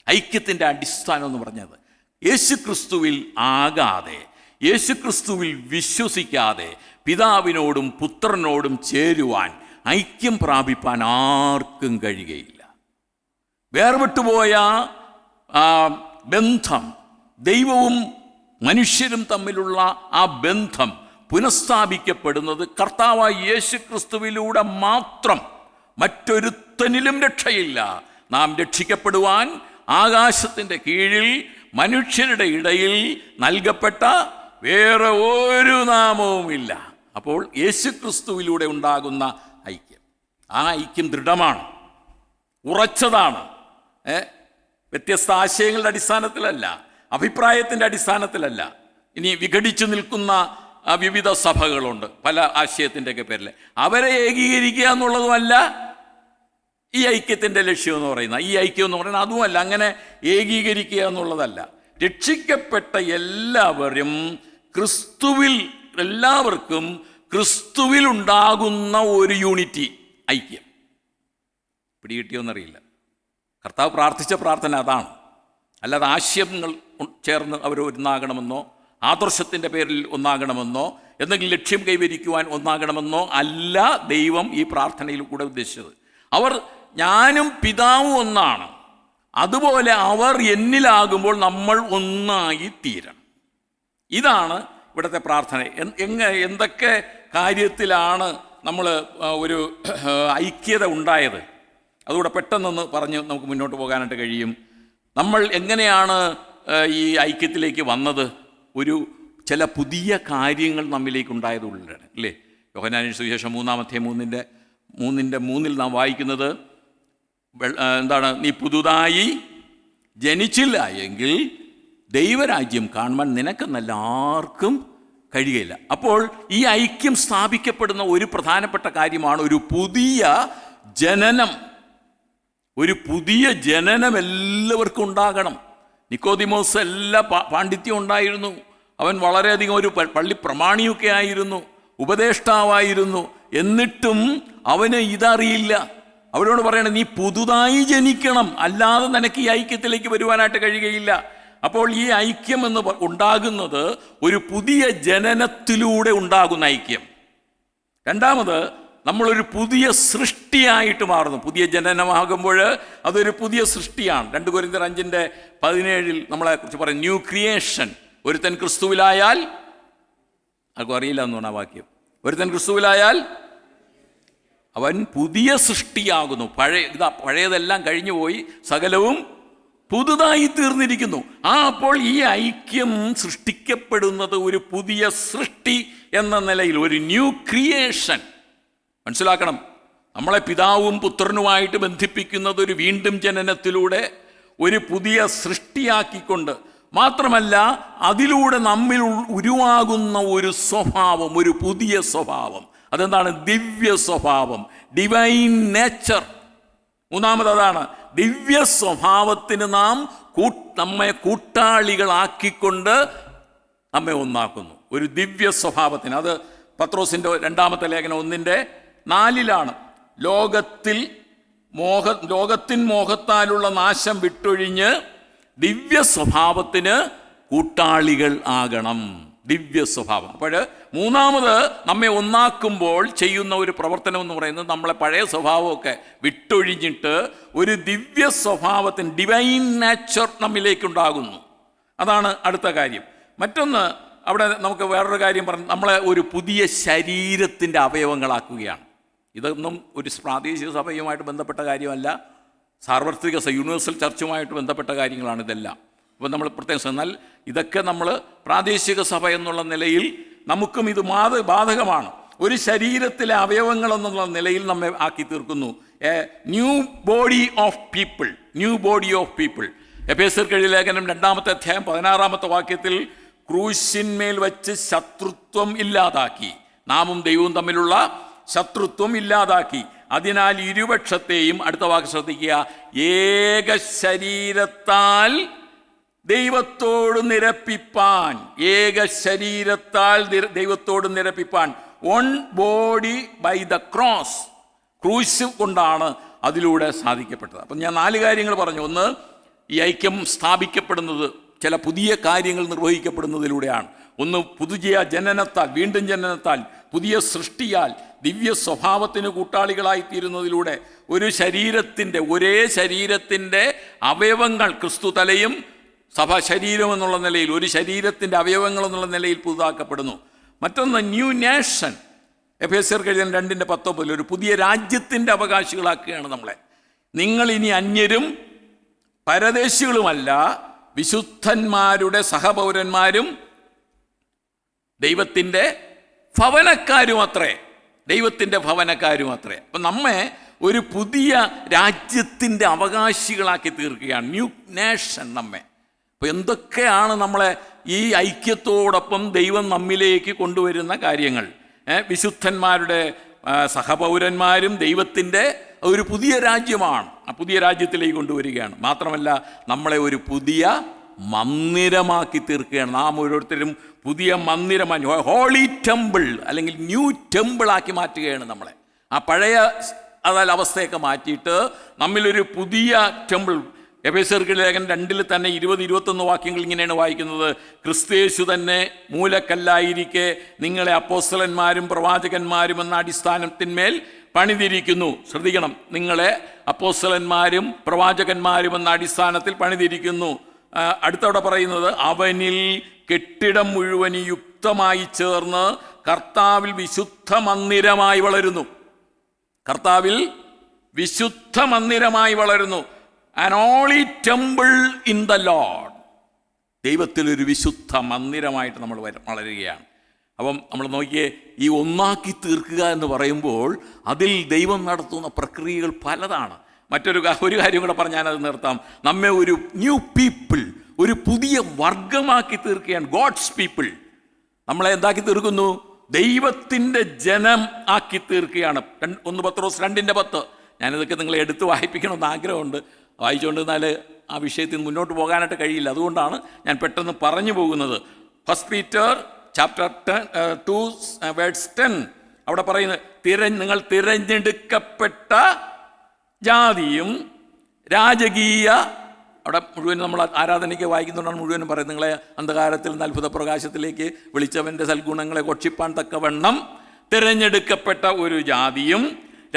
ഐക്യത്തിൻ്റെ അടിസ്ഥാനം എന്ന് പറഞ്ഞത് യേശുക്രിസ്തുവിൽ ആകാതെ, യേശുക്രിസ്തുവിൽ വിശ്വസിക്കാതെ പിതാവിനോടും പുത്രനോടും ചേരുവാൻ, ഐക്യം പ്രാപിപ്പാൻ ആർക്കും കഴിയുകയില്ല. വേർപെട്ടുപോയ ബന്ധം, ദൈവവും മനുഷ്യരും തമ്മിലുള്ള ആ ബന്ധം പുനഃസ്ഥാപിക്കപ്പെടുന്നത് കർത്താവായ യേശുക്രിസ്തുവിലൂടെ മാത്രം. മറ്റൊരുത്തനിലും രക്ഷയില്ല. നാം രക്ഷിക്കപ്പെടുവാൻ ആകാശത്തിൻ്റെ കീഴിൽ മനുഷ്യരുടെ ഇടയിൽ നൽകപ്പെട്ട വേറെ ഒരു നാമവുമില്ല. അപ്പോൾ യേശുക്രിസ്തുവിലൂടെ ഉണ്ടാകുന്ന ഐക്യം, ആ ഐക്യം ദൃഢമാണ്, ഉറച്ചതാണ്. വ്യത്യസ്ത ആശയങ്ങളുടെ അടിസ്ഥാനത്തിലല്ല, അഭിപ്രായത്തിൻ്റെ അടിസ്ഥാനത്തിലല്ല. ഇനി വിഘടിച്ചു നിൽക്കുന്ന വിവിധ സഭകളുണ്ട് പല ആശയത്തിൻ്റെയൊക്കെ പേരിൽ. അവരെ ഏകീകരിക്കുക എന്നുള്ളതുമല്ല ഈ ഐക്യത്തിൻ്റെ ലക്ഷ്യം എന്ന് പറയുന്നത്. ഈ ഐക്യം എന്ന് പറയുന്നത് അതുമല്ല, അങ്ങനെ ഏകീകരിക്കുക എന്നുള്ളതല്ല. രക്ഷിക്കപ്പെട്ട എല്ലാവരും ക്രിസ്തുവിൽ എല്ലാവർക്കും ക്രിസ്തുവിലുണ്ടാകുന്ന ഒരു യൂണിറ്റി, ഐക്യം. പിടികിട്ടിയോന്നറിയില്ല. കർത്താവ് പ്രാർത്ഥിച്ച പ്രാർത്ഥന അതാണ്. അല്ലാതെ ആശയങ്ങൾ ചേർന്ന് അവർ ഒന്നാകണമെന്നോ ആദർശത്തിൻ്റെ പേരിൽ ഒന്നാകണമെന്നോ എന്തെങ്കിലും ലക്ഷ്യം കൈവരിക്കുവാൻ ഒന്നാകണമെന്നോ അല്ല ദൈവം ഈ പ്രാർത്ഥനയിൽ കൂടെ ഉദ്ദേശിച്ചത്. അവർ ഞാനും പിതാവും ഒന്നാണ്, അതുപോലെ അവർ എന്നിലാകുമ്പോൾ നമ്മൾ ഒന്നായി തീരണം. ഇതാണ് ഇവിടുത്തെ പ്രാർത്ഥന. എന്തൊക്കെ കാര്യത്തിലാണ് നമ്മൾ ഒരു ഐക്യത ഉണ്ടായത്, അതുകൂടെ പെട്ടെന്നൊന്ന് പറഞ്ഞ് നമുക്ക് മുന്നോട്ട് പോകാനായിട്ട് കഴിയും. നമ്മൾ എങ്ങനെയാണ് ഈ ഐക്യത്തിലേക്ക് വന്നത്? ചില പുതിയ കാര്യങ്ങൾ നമ്മിലേക്ക് ഉണ്ടായതുകൊണ്ടാണ്, അല്ലേ? യോഹന്നാന്റെ സുവിശേഷം 3:3 നാം വായിക്കുന്നത് എന്താണ്? നീ പുതുതായി ജനിച്ചില്ല എങ്കിൽ ദൈവരാജ്യം കാണുവാൻ നിനക്കെന്നല്ല ആർക്കും കഴിയുകയില്ല. അപ്പോൾ ഈ ഐക്യം സ്ഥാപിക്കപ്പെടുന്ന ഒരു പ്രധാനപ്പെട്ട കാര്യമാണ് ഒരു പുതിയ ജനനം. ഒരു പുതിയ ജനനം എല്ലാവർക്കും ഉണ്ടാകണം. നിക്കോദിമോസ് എല്ലാ പാണ്ഡിത്യം ഉണ്ടായിരുന്നു. അവൻ വളരെയധികം ഒരു പള്ളി പ്രമാണിയൊക്കെ ആയിരുന്നു, ഉപദേഷ്ടാവായിരുന്നു. എന്നിട്ടും അവന് ഇതറിയില്ല. അവരോട് പറയണേ, നീ പുതുതായി ജനിക്കണം, അല്ലാതെ നിനക്ക് ഈ ഐക്യത്തിലേക്ക് വരുവാനായിട്ട് കഴിയുകയില്ല. അപ്പോൾ ഈ ഐക്യം എന്ന് ഉണ്ടാകുന്നത് ഒരു പുതിയ ജനനത്തിലൂടെ ഉണ്ടാകുന്ന ഐക്യം. രണ്ടാമത്, നമ്മളൊരു പുതിയ സൃഷ്ടിയായിട്ട് മാറുന്നു. പുതിയ ജനനമാകുമ്പോൾ അതൊരു പുതിയ സൃഷ്ടിയാണ്. 2 കൊരിന്ത്യർ 5:17 നമ്മളെ കുറിച്ച് പറയും, ന്യൂ ക്രിയേഷൻ. ഒരുത്തൻ ക്രിസ്തുവിലായാൽ, ആർക്കും അറിയില്ല എന്ന് പറഞ്ഞ വാക്യം, ഒരുത്തൻ ക്രിസ്തുവിലായാൽ അവൻ പുതിയ സൃഷ്ടിയാകുന്നു. പഴയതെല്ലാം കഴിഞ്ഞു പോയി, സകലവും പുതുതായി തീർന്നിരിക്കുന്നു. അപ്പോൾ ഈ ഐക്യം സൃഷ്ടിക്കപ്പെടുന്നത് ഒരു പുതിയ സൃഷ്ടി എന്ന നിലയിൽ, ഒരു ന്യൂ ക്രിയേഷൻ. മനസ്സിലാക്കണം, നമ്മളെ പിതാവും പുത്രനുമായിട്ട് ബന്ധിപ്പിക്കുന്നത് ഒരു വീണ്ടും ജനനത്തിലൂടെ ഒരു പുതിയ സൃഷ്ടിയാക്കിക്കൊണ്ട് മാത്രമല്ല, അതിലൂടെ നമ്മിൽ ഉരുവാകുന്ന ഒരു സ്വഭാവം, ഒരു പുതിയ സ്വഭാവം. അതെന്താണ്? ദിവ്യ സ്വഭാവം, ഡിവൈൻ നേച്ചർ. മൂന്നാമതാണ്, ദിവ്യ സ്വഭാവത്തിന് നമ്മെ കൂട്ടാളികളാക്കിക്കൊണ്ട് നമ്മെ ഒന്നാക്കുന്നു. ഒരു ദിവ്യ സ്വഭാവത്തിന്. അത് പത്രോസിൻ്റെ 2-ാമത്തെ ലേഖനം 1:4 ലോകത്തിൻ മോഹത്താലുള്ള നാശം വിട്ടൊഴിഞ്ഞ് ദിവ്യ സ്വഭാവത്തിന് കൂട്ടാളികൾ ആകണം. ദിവ്യ സ്വഭാവം. അപ്പോൾ മൂന്നാമത് നമ്മെ ഒന്നാക്കുമ്പോൾ ചെയ്യുന്ന ഒരു പ്രവർത്തനം എന്ന് പറയുന്നത്, നമ്മളെ പഴയ സ്വഭാവമൊക്കെ വിട്ടൊഴിഞ്ഞിട്ട് ഒരു ദിവ്യ സ്വഭാവത്തിന്, ഡിവൈൻ നേച്ചർ നമ്മിലേക്കുണ്ടാകുന്നു. അതാണ് അടുത്ത കാര്യം. മറ്റൊന്ന്, അവിടെ നമുക്ക് വേറൊരു കാര്യം പറഞ്ഞു, നമ്മളെ ഒരു പുതിയ ശരീരത്തിൻ്റെ അവയവങ്ങളാക്കുകയാണ്. ഇതൊന്നും ഒരു പ്രാദേശിക സഭയുമായിട്ട് ബന്ധപ്പെട്ട കാര്യമല്ല, സാർവത്രിക യൂണിവേഴ്സൽ ചർച്ചുമായിട്ട് ബന്ധപ്പെട്ട കാര്യങ്ങളാണ് ഇതെല്ലാം. അപ്പോൾ നമ്മൾ പ്രത്യേകം, എന്നാൽ ഇതൊക്കെ നമ്മൾ പ്രാദേശിക സഭ എന്നുള്ള നിലയിൽ നമുക്കും ഇത് ബാധകമാണ്. ഒരു ശരീരത്തിലെ അവയവങ്ങൾ എന്നുള്ള നിലയിൽ നമ്മെ ആക്കി തീർക്കുന്നു. New body of people, new body of people. എഫേസ്യർക്ക് എഴുതിയ ലേഖനം 2-ാമത്തെ അധ്യായം 16-ാമത്തെ വാക്യത്തിൽ, ക്രൂശിന്മേൽ വച്ച് ശത്രുത്വം ഇല്ലാതാക്കി, നാമും ദൈവവും തമ്മിലുള്ള ശത്രുത്വം ഇല്ലാതാക്കി, അതിനാൽ ഇരുപക്ഷത്തെയും, അടുത്ത വാക്ക് ശ്രദ്ധിക്കുക, ഏക ശരീരത്താൽ ദൈവത്തോട് നിരപ്പിപ്പാൻ. ഏക ശരീരത്താൽ ദൈവത്തോട് നിരപ്പിപ്പാൻ. One body by the cross. ക്രൂശ് കൊണ്ടാണ് അതിലൂടെ സാധിക്കപ്പെട്ടത്. അപ്പം ഞാൻ 4 കാര്യങ്ങൾ പറഞ്ഞു. ഒന്ന്, ഈ ഐക്യം സ്ഥാപിക്കപ്പെടുന്നത് ചില പുതിയ കാര്യങ്ങൾ നിർവഹിക്കപ്പെടുന്നതിലൂടെയാണ്. ഒന്ന്, പുതുജയ ജനനത്താൽ, വീണ്ടും ജനനത്താൽ, പുതിയ സൃഷ്ടിയാൽ, ദിവ്യ സ്വഭാവത്തിന് കൂട്ടാളികളായിത്തീരുന്നതിലൂടെ ഒരു ശരീരത്തിൻ്റെ, ഒരേ ശരീരത്തിൻ്റെ അവയവങ്ങൾ, ക്രിസ്തു തലയും സഭ ശരീരം എന്നുള്ള നിലയിൽ, ഒരു ശരീരത്തിൻ്റെ അവയവങ്ങൾ എന്നുള്ള നിലയിൽ പുതുതാക്കപ്പെടുന്നു. മറ്റൊന്ന്, ന്യൂ നേഷൻ. എഫേസ്യർക്ക് എഴുതിയ 2:19 ഒരു പുതിയ രാജ്യത്തിൻ്റെ അവകാശികളാക്കുകയാണ് നമ്മളെ. നിങ്ങൾ ഇനി അന്യരും പരദേശികളുമല്ല, വിശുദ്ധന്മാരുടെ സഹപൗരന്മാരും ദൈവത്തിൻ്റെ ഭവനക്കാരും അത്രേ. ദൈവത്തിൻ്റെ ഭവനക്കാരും അത്രേ. അപ്പം നമ്മെ ഒരു പുതിയ രാജ്യത്തിൻ്റെ അവകാശികളാക്കി തീർക്കുകയാണ്, ന്യൂ നേഷൻ നമ്മെ. അപ്പോൾ എന്തൊക്കെയാണ് നമ്മളെ ഈ ഐക്യത്തോടൊപ്പം ദൈവം നമ്മിലേക്ക് കൊണ്ടുവരുന്ന കാര്യങ്ങൾ? വിശുദ്ധന്മാരുടെ സഹപൗരന്മാരും ദൈവത്തിൻ്റെ ഒരു പുതിയ രാജ്യമാണ്. ആ പുതിയ രാജ്യത്തിലേക്ക് കൊണ്ടുവരികയാണ്. മാത്രമല്ല, നമ്മളെ ഒരു പുതിയ മന്ദിരമാക്കി തീർക്കുകയാണ്. നാം ഓരോരുത്തരും പുതിയ മന്ദിരമായി, ഹോളി ടെമ്പിൾ അല്ലെങ്കിൽ ന്യൂ ടെമ്പിളാക്കി മാറ്റുകയാണ് നമ്മളെ. ആ പഴയ അവസ്ഥയൊക്കെ മാറ്റിയിട്ട് നമ്മിലൊരു പുതിയ ടെമ്പിൾ. എഫേസ്യർക്ക് ലേഖനം 2 തന്നെ 20-21 വാക്യങ്ങൾ ഇങ്ങനെയാണ് വായിക്കുന്നത്: ക്രിസ്തുയേശു തന്നെ മൂലക്കല്ലായിരിക്കെ നിങ്ങളെ അപ്പോസ്തലന്മാരും പ്രവാചകന്മാരും എന്ന അടിസ്ഥാനത്തിന്മേൽ പണിതിരിക്കുന്നു. ശ്രദ്ധിക്കണം, നിങ്ങളെ അപ്പോസ്തലന്മാരും പ്രവാചകന്മാരും എന്ന അടിസ്ഥാനത്തിൽ പണിതിരിക്കുന്നു. അടുത്തവിടെ പറയുന്നത്, അവനിൽ കെട്ടിടം മുഴുവൻ യുക്തമായി ചേർന്ന് കർത്താവിൽ വിശുദ്ധ മന്ദിരമായി വളരുന്നു. കർത്താവിൽ വിശുദ്ധ മന്ദിരമായി വളരുന്നു. An holy temple in the Lord. ദൈവത്തിലൊരു വിശുദ്ധ മന്ദിരമായിട്ട് നമ്മൾ വളരുകയാണ്. അപ്പം നമ്മൾ നോക്കിയേ, ഈ ഒന്നാക്കി തീർക്കുക എന്ന് പറയുമ്പോൾ അതിൽ ദൈവം നടത്തുന്ന പ്രക്രിയകൾ പലതാണ്. ഒരു കാര്യം കൂടെ പറഞ്ഞാൽ അത് നിർത്താം. നമ്മെ ഒരു ന്യൂ പീപ്പിൾ, ഒരു പുതിയ വർഗമാക്കി തീർക്കുകയാണ്. God's people. നമ്മളെ എന്താക്കി തീർക്കുന്നു? ദൈവത്തിൻ്റെ ജനം ആക്കി തീർക്കുകയാണ്. 1 പത്രോസ് 2:10. ഞാനിതൊക്കെ നിങ്ങളെ എടുത്ത് വായിപ്പിക്കണമെന്ന് ആഗ്രഹമുണ്ട്. വായിച്ചുകൊണ്ടിരുന്നാൽ ആ വിഷയത്തിൽ മുന്നോട്ട് പോകാനായിട്ട് കഴിയില്ല. അതുകൊണ്ടാണ് ഞാൻ പെട്ടെന്ന് പറഞ്ഞു പോകുന്നത്. 1 Peter chapter 2 verse 10 അവിടെ പറയുന്നത്, നിങ്ങൾ തിരഞ്ഞെടുക്കപ്പെട്ട ജാതിയും രാജകീയ, അവിടെ മുഴുവൻ നമ്മൾ ആരാധനയ്ക്ക് വായിക്കുന്നുണ്ടാണ് മുഴുവനും പറയുന്നത്, നിങ്ങളെ അന്ധകാരത്തിൽ നിന്ന് അത്ഭുത പ്രകാശത്തിലേക്ക് വിളിച്ചവൻ്റെ സൽഗുണങ്ങളെ ഘോഷിപ്പാൻ തക്കവണ്ണം തിരഞ്ഞെടുക്കപ്പെട്ട ഒരു ജാതിയും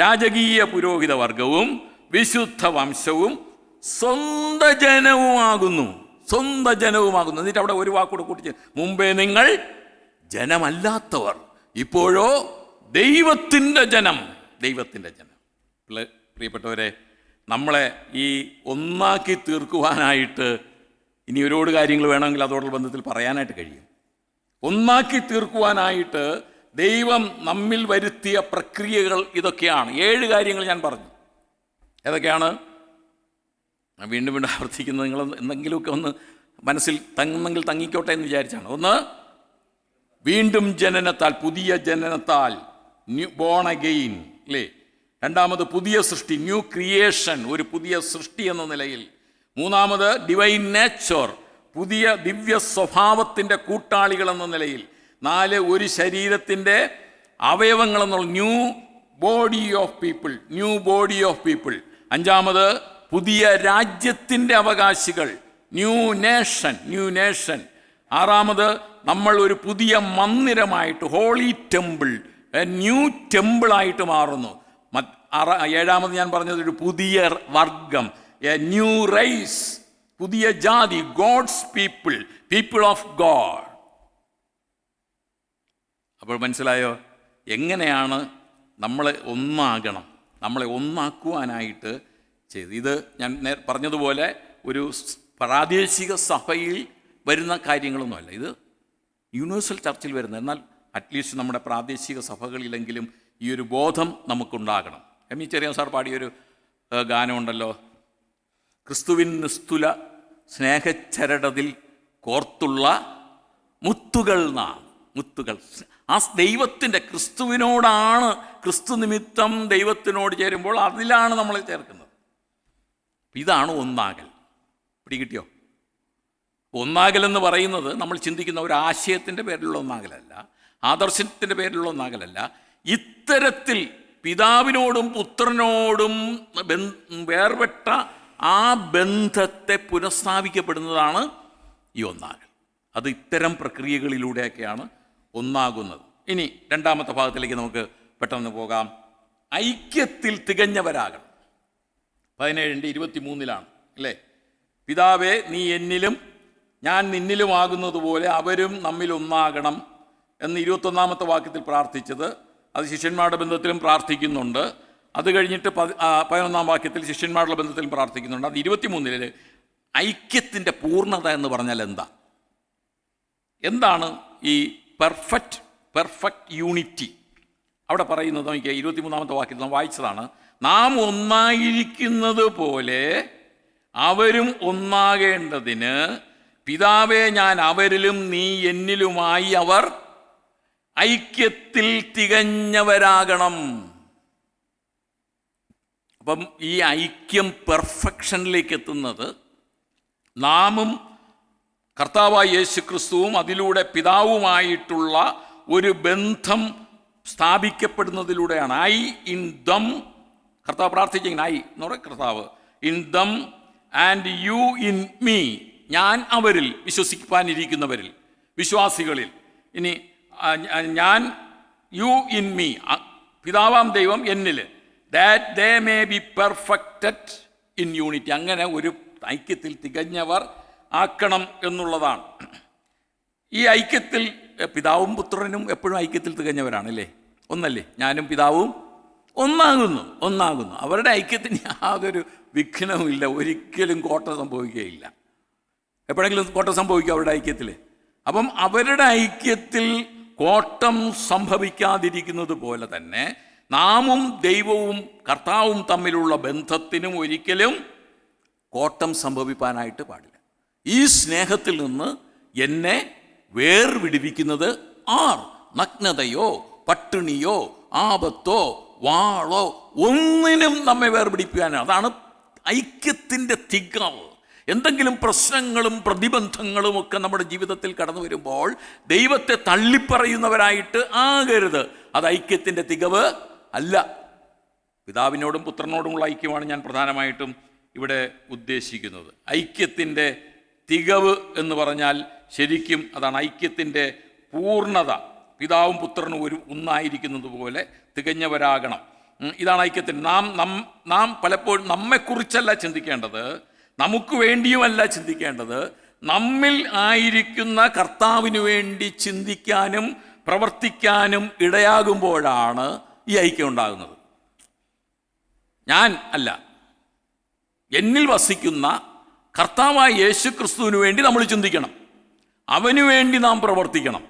രാജകീയ പുരോഹിത വർഗവും വിശുദ്ധ വംശവും സ്വന്ത ജനവുമാകുന്നു. സ്വന്ത ജനവുമാകുന്നു. എന്നിട്ട് അവിടെ ഒരു വാക്കൂടെ കൂട്ടിച്ച്, മുമ്പേ നിങ്ങൾ ജനമല്ലാത്തവർ, ഇപ്പോഴോ ദൈവത്തിൻ്റെ ജനം. ദൈവത്തിൻ്റെ ജനം. പ്രിയപ്പെട്ടവരെ, നമ്മളെ ഈ ഒന്നാക്കി തീർക്കുവാനായിട്ട് ഇനി ഒരുപാട് കാര്യങ്ങൾ വേണമെങ്കിൽ അതോടുള്ള ബന്ധത്തിൽ പറയാനായിട്ട് കഴിയും. ഒന്നാക്കി തീർക്കുവാനായിട്ട് ദൈവം നമ്മിൽ വരുത്തിയ പ്രക്രിയകൾ ഇതൊക്കെയാണ്. 7 കാര്യങ്ങൾ ഞാൻ പറഞ്ഞു. ഏതൊക്കെയാണ്? വീണ്ടും വീണ്ടും ആവർത്തിക്കുന്നത്, നിങ്ങൾ എന്തെങ്കിലുമൊക്കെ ഒന്ന് മനസ്സിൽ തങ്ങുന്നെങ്കിൽ തങ്ങിക്കോട്ടെ എന്ന് വിചാരിച്ചാണ്. ഒന്ന്, വീണ്ടും ജനനത്താൽ, പുതിയ ജനനത്താൽ, ബോൺ അഗെയിൻ, അല്ലേ? രണ്ടാമത്, പുതിയ സൃഷ്ടി, ന്യൂ ക്രിയേഷൻ, ഒരു പുതിയ സൃഷ്ടി എന്ന നിലയിൽ. മൂന്നാമത്, ഡിവൈൻ നേച്ചർ, പുതിയ ദിവ്യ സ്വഭാവത്തിൻ്റെ കൂട്ടാളികൾ എന്ന നിലയിൽ. 4, ഒരു ശരീരത്തിൻ്റെ അവയവങ്ങൾ എന്നുള്ള new body of people, new body of people. 5, പുതിയ രാജ്യത്തിൻ്റെ അവകാശികൾ, ന്യൂ നേഷൻ, ന്യൂ നേഷൻ. 6, നമ്മൾ ഒരു പുതിയ മന്ദിരമായിട്ട്, ഹോളി ടെമ്പിൾ, ന്യൂ ടെമ്പിളായിട്ട് മാറുന്നു. 7 ഞാൻ പറഞ്ഞത് ഒരു പുതിയ വർഗം, എ ന്യൂ റൈസ്, പുതിയ ജാതി, God's people, people of God. അപ്പോൾ മനസ്സിലായോ എങ്ങനെയാണ് നമ്മളെ ഒന്നാകണം, നമ്മളെ ഒന്നാക്കുവാനായിട്ട് ചെയ്ത്. ഇത് ഞാൻ പറഞ്ഞതുപോലെ ഒരു പ്രാദേശിക സഭയിൽ വരുന്ന കാര്യങ്ങളൊന്നുമല്ല, ഇത് യൂണിവേഴ്സൽ ചർച്ചിൽ വരുന്ന. എന്നാൽ അറ്റ്ലീസ്റ്റ് നമ്മുടെ പ്രാദേശിക സഭകളിലെങ്കിലും ഈ ഒരു ബോധം നമുക്കുണ്ടാകണം. എം ഇ ചെറിയാൻ സാർ പാടിയൊരു ഗാനമുണ്ടല്ലോ, ക്രിസ്തുവിൻ നിസ്തുല സ്നേഹച്ചരടതിൽ കോർത്തുള്ള മുത്തുകൾ നാം. മുത്തുകൾ ആ ദൈവത്തിൻ്റെ, ക്രിസ്തുവിനോടാണ്, ക്രിസ്തു നിമിത്തം ദൈവത്തിനോട് ചേരുമ്പോൾ അതിലാണ് നമ്മൾ ചേർക്കുന്നത്. ഇതാണ് ഒന്നാകൽ. പിടികിട്ടിയോ? ഒന്നാകലെന്ന് പറയുന്നത് നമ്മൾ ചിന്തിക്കുന്ന ഒരു ആശയത്തിൻ്റെ പേരിലുള്ള ഒന്നാകലല്ല, ആദർശത്തിൻ്റെ പേരിലുള്ള ഒന്നാകലല്ല. ഇത്തരത്തിൽ പിതാവിനോടും പുത്രനോടും വേർപെട്ട ആ ബന്ധത്തെ പുനഃസ്ഥാപിക്കപ്പെടുന്നതാണ് ഈ ഒന്നാകൽ. അത് ഇത്തരം പ്രക്രിയകളിലൂടെയൊക്കെയാണ് ഒന്നാകുന്നത്. ഇനി രണ്ടാമത്തെ ഭാഗത്തിലേക്ക് നമുക്ക് പെട്ടെന്ന് പോകാം. ഐക്യത്തിൽ തികഞ്ഞവരാകണം. 17:23 അല്ലേ? പിതാവേ, നീ എന്നിലും ഞാൻ നിന്നിലുമാകുന്നതുപോലെ അവരും നമ്മിൽ ഒന്നാകണം എന്ന് 21-ാമത്തെ വാക്യത്തിൽ പ്രാർത്ഥിച്ചത്. അത് ശിഷ്യന്മാരുടെ ബന്ധത്തിലും പ്രാർത്ഥിക്കുന്നുണ്ട്. അത് കഴിഞ്ഞിട്ട് 11-ാം വാക്യത്തിൽ ശിഷ്യന്മാരുടെ ബന്ധത്തിലും പ്രാർത്ഥിക്കുന്നുണ്ട്. അത് 23 ഐക്യത്തിൻ്റെ പൂർണ്ണത എന്ന് പറഞ്ഞാൽ എന്താണ് ഈ പെർഫെക്റ്റ് യൂണിറ്റി? അവിടെ പറയുന്നത് നോക്കിയാൽ 23-ാമത്തെ വാക്യത്തിൽ നാം വായിച്ചതാണ്, നാം ഒന്നായിരിക്കുന്നത് പോലെ അവരും ഒന്നാകേണ്ടതിന് പിതാവേ, ഞാൻ അവരിലും നീ എന്നിലുമായി അവർ ഐക്യത്തിൽ തികഞ്ഞവരാകണം. അപ്പം ഈ ഐക്യം പെർഫെക്ഷനിലേക്ക് എത്തുന്നത് നാമും കർത്താവായ യേശു ക്രിസ്തുവും അതിലൂടെ പിതാവുമായിട്ടുള്ള ഒരു ബന്ധം സ്ഥാപിക്കപ്പെടുന്നതിലൂടെയാണ്. ഐ ഇൻ ദം, കർത്താവ് പ്രാർത്ഥിച്ചിങ്ങനെ, ഐ എന്ന് പറയുക കർത്താവ്, in them and you in me, ഞാൻ അവരിൽ, വിശ്വസിപ്പാനിരിക്കുന്നവരിൽ, വിശ്വാസികളിൽ. ഇനി ഞാൻ, യു ഇൻ മീ, പിതാവാം ദൈവം എന്നിൽ, that they may be perfected in unity, അങ്ങനെ ഒരു ഐക്യത്തിൽ തികഞ്ഞവർ ആക്കണം എന്നുള്ളതാണ്. ഈ ഐക്യത്തിൽ പിതാവും പുത്രനും എപ്പോഴും ഐക്യത്തിൽ തികഞ്ഞവരാണ് അല്ലേ? ഒന്നല്ലേ? ഞാനും പിതാവും ഒന്നാകുന്നു. അവരുടെ ഐക്യത്തിന് യാതൊരു വിഘ്നവുമില്ല, ഒരിക്കലും കോട്ട സംഭവിക്കുകയില്ല. എപ്പോഴെങ്കിലും കോട്ടം സംഭവിക്കും അവരുടെ ഐക്യത്തിൽ. അപ്പം അവരുടെ ഐക്യത്തിൽ കോട്ടം സംഭവിക്കാതിരിക്കുന്നത് പോലെ തന്നെ നാമും ദൈവവും കർത്താവും തമ്മിലുള്ള ബന്ധത്തിനും ഒരിക്കലും കോട്ടം സംഭവിപ്പാനായിട്ട് പാടില്ല. ഈ സ്നേഹത്തിൽ നിന്ന് എന്നെ വേർവിടിവിക്കുന്നത് ആർ? നഗ്നതയോ പട്ടിണിയോ ആപത്തോ വാളോ ഒന്നിനും നമ്മെ വേർപിടിപ്പിക്കാനാണ്. അതാണ് ഐക്യത്തിൻ്റെ തികവ്. എന്തെങ്കിലും പ്രശ്നങ്ങളും പ്രതിബന്ധങ്ങളും ഒക്കെ നമ്മുടെ ജീവിതത്തിൽ കടന്നു വരുമ്പോൾ ദൈവത്തെ തള്ളിപ്പറയുന്നവരായിട്ട് ആകരുത്. അത് ഐക്യത്തിൻ്റെ തികവ് അല്ല. പിതാവിനോടും പുത്രനോടുമുള്ള ഐക്യമാണ് ഞാൻ പ്രധാനമായിട്ടും ഇവിടെ ഉദ്ദേശിക്കുന്നത്. ഐക്യത്തിൻ്റെ തികവ് എന്ന് പറഞ്ഞാൽ ശരിക്കും അതാണ് ഐക്യത്തിൻ്റെ പൂർണ്ണത. പിതാവും പുത്രനും ഒന്നായിരിക്കുന്നത് പോലെ തികഞ്ഞവരാകണം. ഇതാണ് ഐക്യത്തിന്. നാം പലപ്പോഴും നമ്മെക്കുറിച്ചല്ല ചിന്തിക്കേണ്ടത്, നമുക്ക് വേണ്ടിയുമല്ല ചിന്തിക്കേണ്ടത്, നമ്മിൽ ആയിരിക്കുന്ന കർത്താവിന് വേണ്ടി ചിന്തിക്കാനും പ്രവർത്തിക്കാനും ഇടയാകുമ്പോഴാണ് ഈ ഐക്യം ഉണ്ടാകുന്നത്. ഞാൻ അല്ല, എന്നിൽ വസിക്കുന്ന കർത്താവായ യേശു ക്രിസ്തുവിന് വേണ്ടി നമ്മൾ ചിന്തിക്കണം, അവനു വേണ്ടി നാം പ്രവർത്തിക്കണം.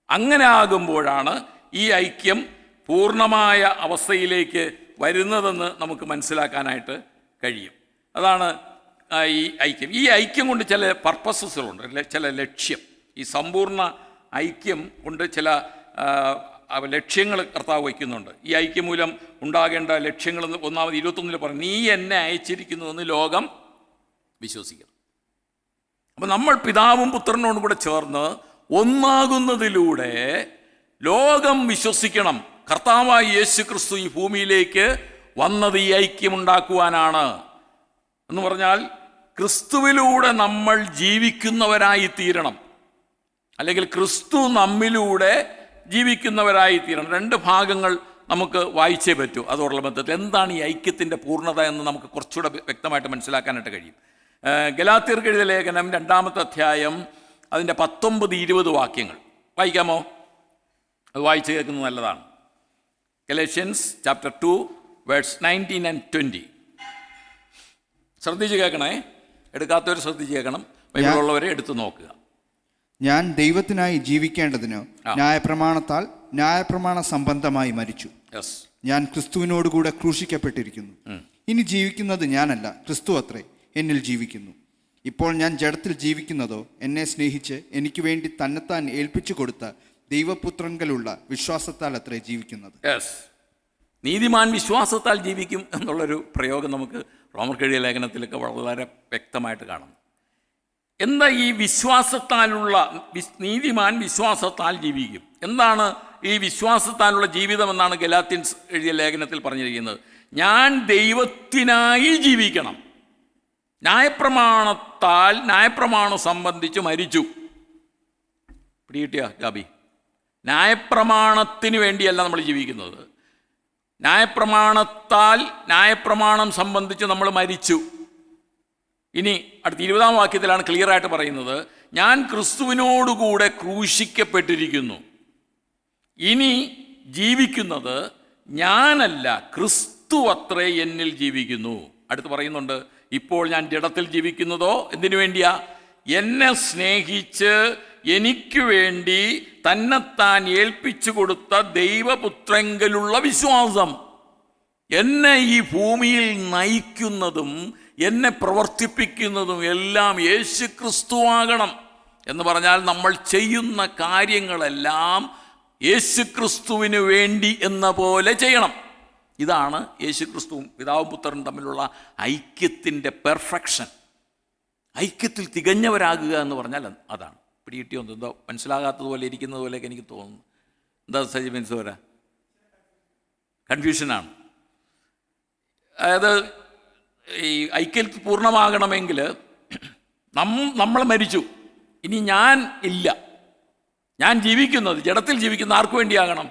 അങ്ങനെ ആകുമ്പോഴാണ് ഈ ഐക്യം പൂർണ്ണമായ അവസ്ഥയിലേക്ക് വരുന്നതെന്ന് നമുക്ക് മനസ്സിലാക്കാനായിട്ട് കഴിയും. അതാണ് ഈ ഐക്യം. ഈ ഐക്യം കൊണ്ട് ചില പർപ്പസസുകളുണ്ട്, ചില ലക്ഷ്യം. ഈ സമ്പൂർണ്ണ ഐക്യം കൊണ്ട് ചില ലക്ഷ്യങ്ങൾ കർത്താവ് വയ്ക്കുന്നുണ്ട്. ഈ ഐക്യം മൂലം ഉണ്ടാകേണ്ട ലക്ഷ്യങ്ങൾ ഒന്നാമത് 21 പറഞ്ഞു, നീ എന്നെ അയച്ചിരിക്കുന്നുവെന്ന് ലോകം വിശ്വസിക്കണം. അപ്പം നമ്മൾ പിതാവും പുത്രനോടും കൂടെ ചേർന്ന് ഒന്നാകുന്നതിലൂടെ ലോകം വിശ്വസിക്കണം കർത്താവായ യേശു ക്രിസ്തു ഈ ഭൂമിയിലേക്ക് വന്നത് ഈ ഐക്യമുണ്ടാക്കുവാനാണ് എന്ന് പറഞ്ഞാൽ ക്രിസ്തുവിലൂടെ നമ്മൾ ജീവിക്കുന്നവരായി തീരണം, അല്ലെങ്കിൽ ക്രിസ്തു നമ്മിലൂടെ ജീവിക്കുന്നവരായി തീരണം. രണ്ട് ഭാഗങ്ങൾ നമുക്ക് വായിച്ചേ പറ്റൂ. അതോടുള്ള ബന്ധത്തിൽ എന്താണ് ഈ ഐക്യത്തിൻ്റെ പൂർണ്ണത എന്ന് നമുക്ക് കുറച്ചുകൂടെ വ്യക്തമായിട്ട് മനസ്സിലാക്കാനായിട്ട് കഴിയും. ഗലാത്യർക്ക് എഴുതിയ ലേഖനം 2-ാമത്തെ അധ്യായം അതിൻ്റെ 19-20 വാക്യങ്ങൾ വായിക്കാമോ? അത് വായിച്ച് കേൾക്കുന്നത് നല്ലതാണ്. Galatians chapter 2 verse 19 and 20. ശ്രദ്ധിച്ച് കേൾക്കണേ, എടുക്കാത്തവർ ശ്രദ്ധിച്ച് കേൾക്കണം, ബൈബിളുള്ളവരെ എടുത്തു നോക്കുക. ഞാൻ ദൈവത്തിനായി ജീവിക്കേണ്ടതിന് ന്യായപ്രമാണത്താൽ ന്യായപ്രമാണ സംബന്ധമായി മരിച്ചു. ഞാൻ ക്രിസ്തുവിനോടുകൂടെ ക്രൂശിക്കപ്പെട്ടിരിക്കുന്നു. ഇനി ജീവിക്കുന്നത് ഞാനല്ല, ക്രിസ്തു അത്രേ എന്നിൽ ജീവിക്കുന്നു. ഇപ്പോൾ ഞാൻ ജഡത്തിൽ ജീവിക്കുന്നതോ എന്നെ സ്നേഹിച്ച് എനിക്ക് വേണ്ടി തന്നെത്താൻ ഏൽപ്പിച്ചു കൊടുത്ത ദൈവപുത്രങ്കലുള്ള വിശ്വാസത്താൽ അത്രേ ജീവിക്കുന്നത്. നീതിമാൻ വിശ്വാസത്താൽ ജീവിക്കും എന്നുള്ളൊരു പ്രയോഗം നമുക്ക് റോമർക്കെഴുതിയ ലേഖനത്തിലൊക്കെ വളരെ വ്യക്തമായിട്ട് കാണാം. എന്താ ഈ വിശ്വാസത്താലുള്ള നീതിമാൻ വിശ്വാസത്താൽ ജീവിക്കും? എന്താണ് ഈ വിശ്വാസത്താലുള്ള ജീവിതം എന്നാണ് ഗലാത്യൻസ് എഴുതിയ ലേഖനത്തിൽ പറഞ്ഞിരിക്കുന്നത്. ഞാൻ ദൈവത്തിനായി ജീവിക്കണം. ന്യായപ്രമാണം സംബന്ധിച്ച് മരിച്ചു. പിടികിട്ടിയ ഗാബി? ന്യായപ്രമാണത്തിന് വേണ്ടിയല്ല നമ്മൾ ജീവിക്കുന്നത്. ന്യായപ്രമാണം സംബന്ധിച്ച് നമ്മൾ മരിച്ചു. ഇനി അടുത്ത 20-ാം വാക്യത്തിലാണ് ക്ലിയറായിട്ട് പറയുന്നത്, ഞാൻ ക്രിസ്തുവിനോടുകൂടെ ക്രൂശിക്കപ്പെട്ടിരിക്കുന്നു. ഇനി ജീവിക്കുന്നത് ഞാനല്ല, ക്രിസ്തു അത്രേ എന്നിൽ ജീവിക്കുന്നു. അടുത്ത് പറയുന്നുണ്ട്, ഇപ്പോൾ ഞാൻ ജഡത്തിൽ ജീവിക്കുന്നതോ എന്തിനു വേണ്ടിയാ? എന്നെ സ്നേഹിച്ച് എനിക്ക് വേണ്ടി തന്നെത്താൻ ഏൽപ്പിച്ചു കൊടുത്ത ദൈവപുത്രങ്കലുള്ള വിശ്വാസം. എന്നെ ഈ ഭൂമിയിൽ നയിക്കുന്നതും എന്നെ പ്രവർത്തിപ്പിക്കുന്നതും എല്ലാം യേശു ക്രിസ്തുവാകണം എന്ന് പറഞ്ഞാൽ നമ്മൾ ചെയ്യുന്ന കാര്യങ്ങളെല്ലാം യേശു ക്രിസ്തുവിന് വേണ്ടി എന്ന പോലെ ചെയ്യണം. ഇതാണ് യേശു ക്രിസ്തുവും പിതാവും പുത്രനും തമ്മിലുള്ള ഐക്യത്തിൻ്റെ പെർഫെക്ഷൻ. ഐക്യത്തിൽ തികഞ്ഞവരാകുക എന്ന് പറഞ്ഞാൽ അതാണ്. പിടികിട്ടിയോ? എന്തോ മനസ്സിലാകാത്തതുപോലെ ഇരിക്കുന്നത് പോലെയൊക്കെ എനിക്ക് തോന്നുന്നു. എന്താ സജി മൻസൂര? കൺഫ്യൂഷനാണ്. അതായത് ഈ ഐക്യത്തിൽ പൂർണ്ണമാകണമെങ്കിൽ നമ്മൾ മരിച്ചു, ഇനി ഞാൻ ഇല്ല, ഞാൻ ജീവിക്കുന്നത്, ജഡത്തിൽ ജീവിക്കുന്ന ആർക്ക് വേണ്ടിയാകണം?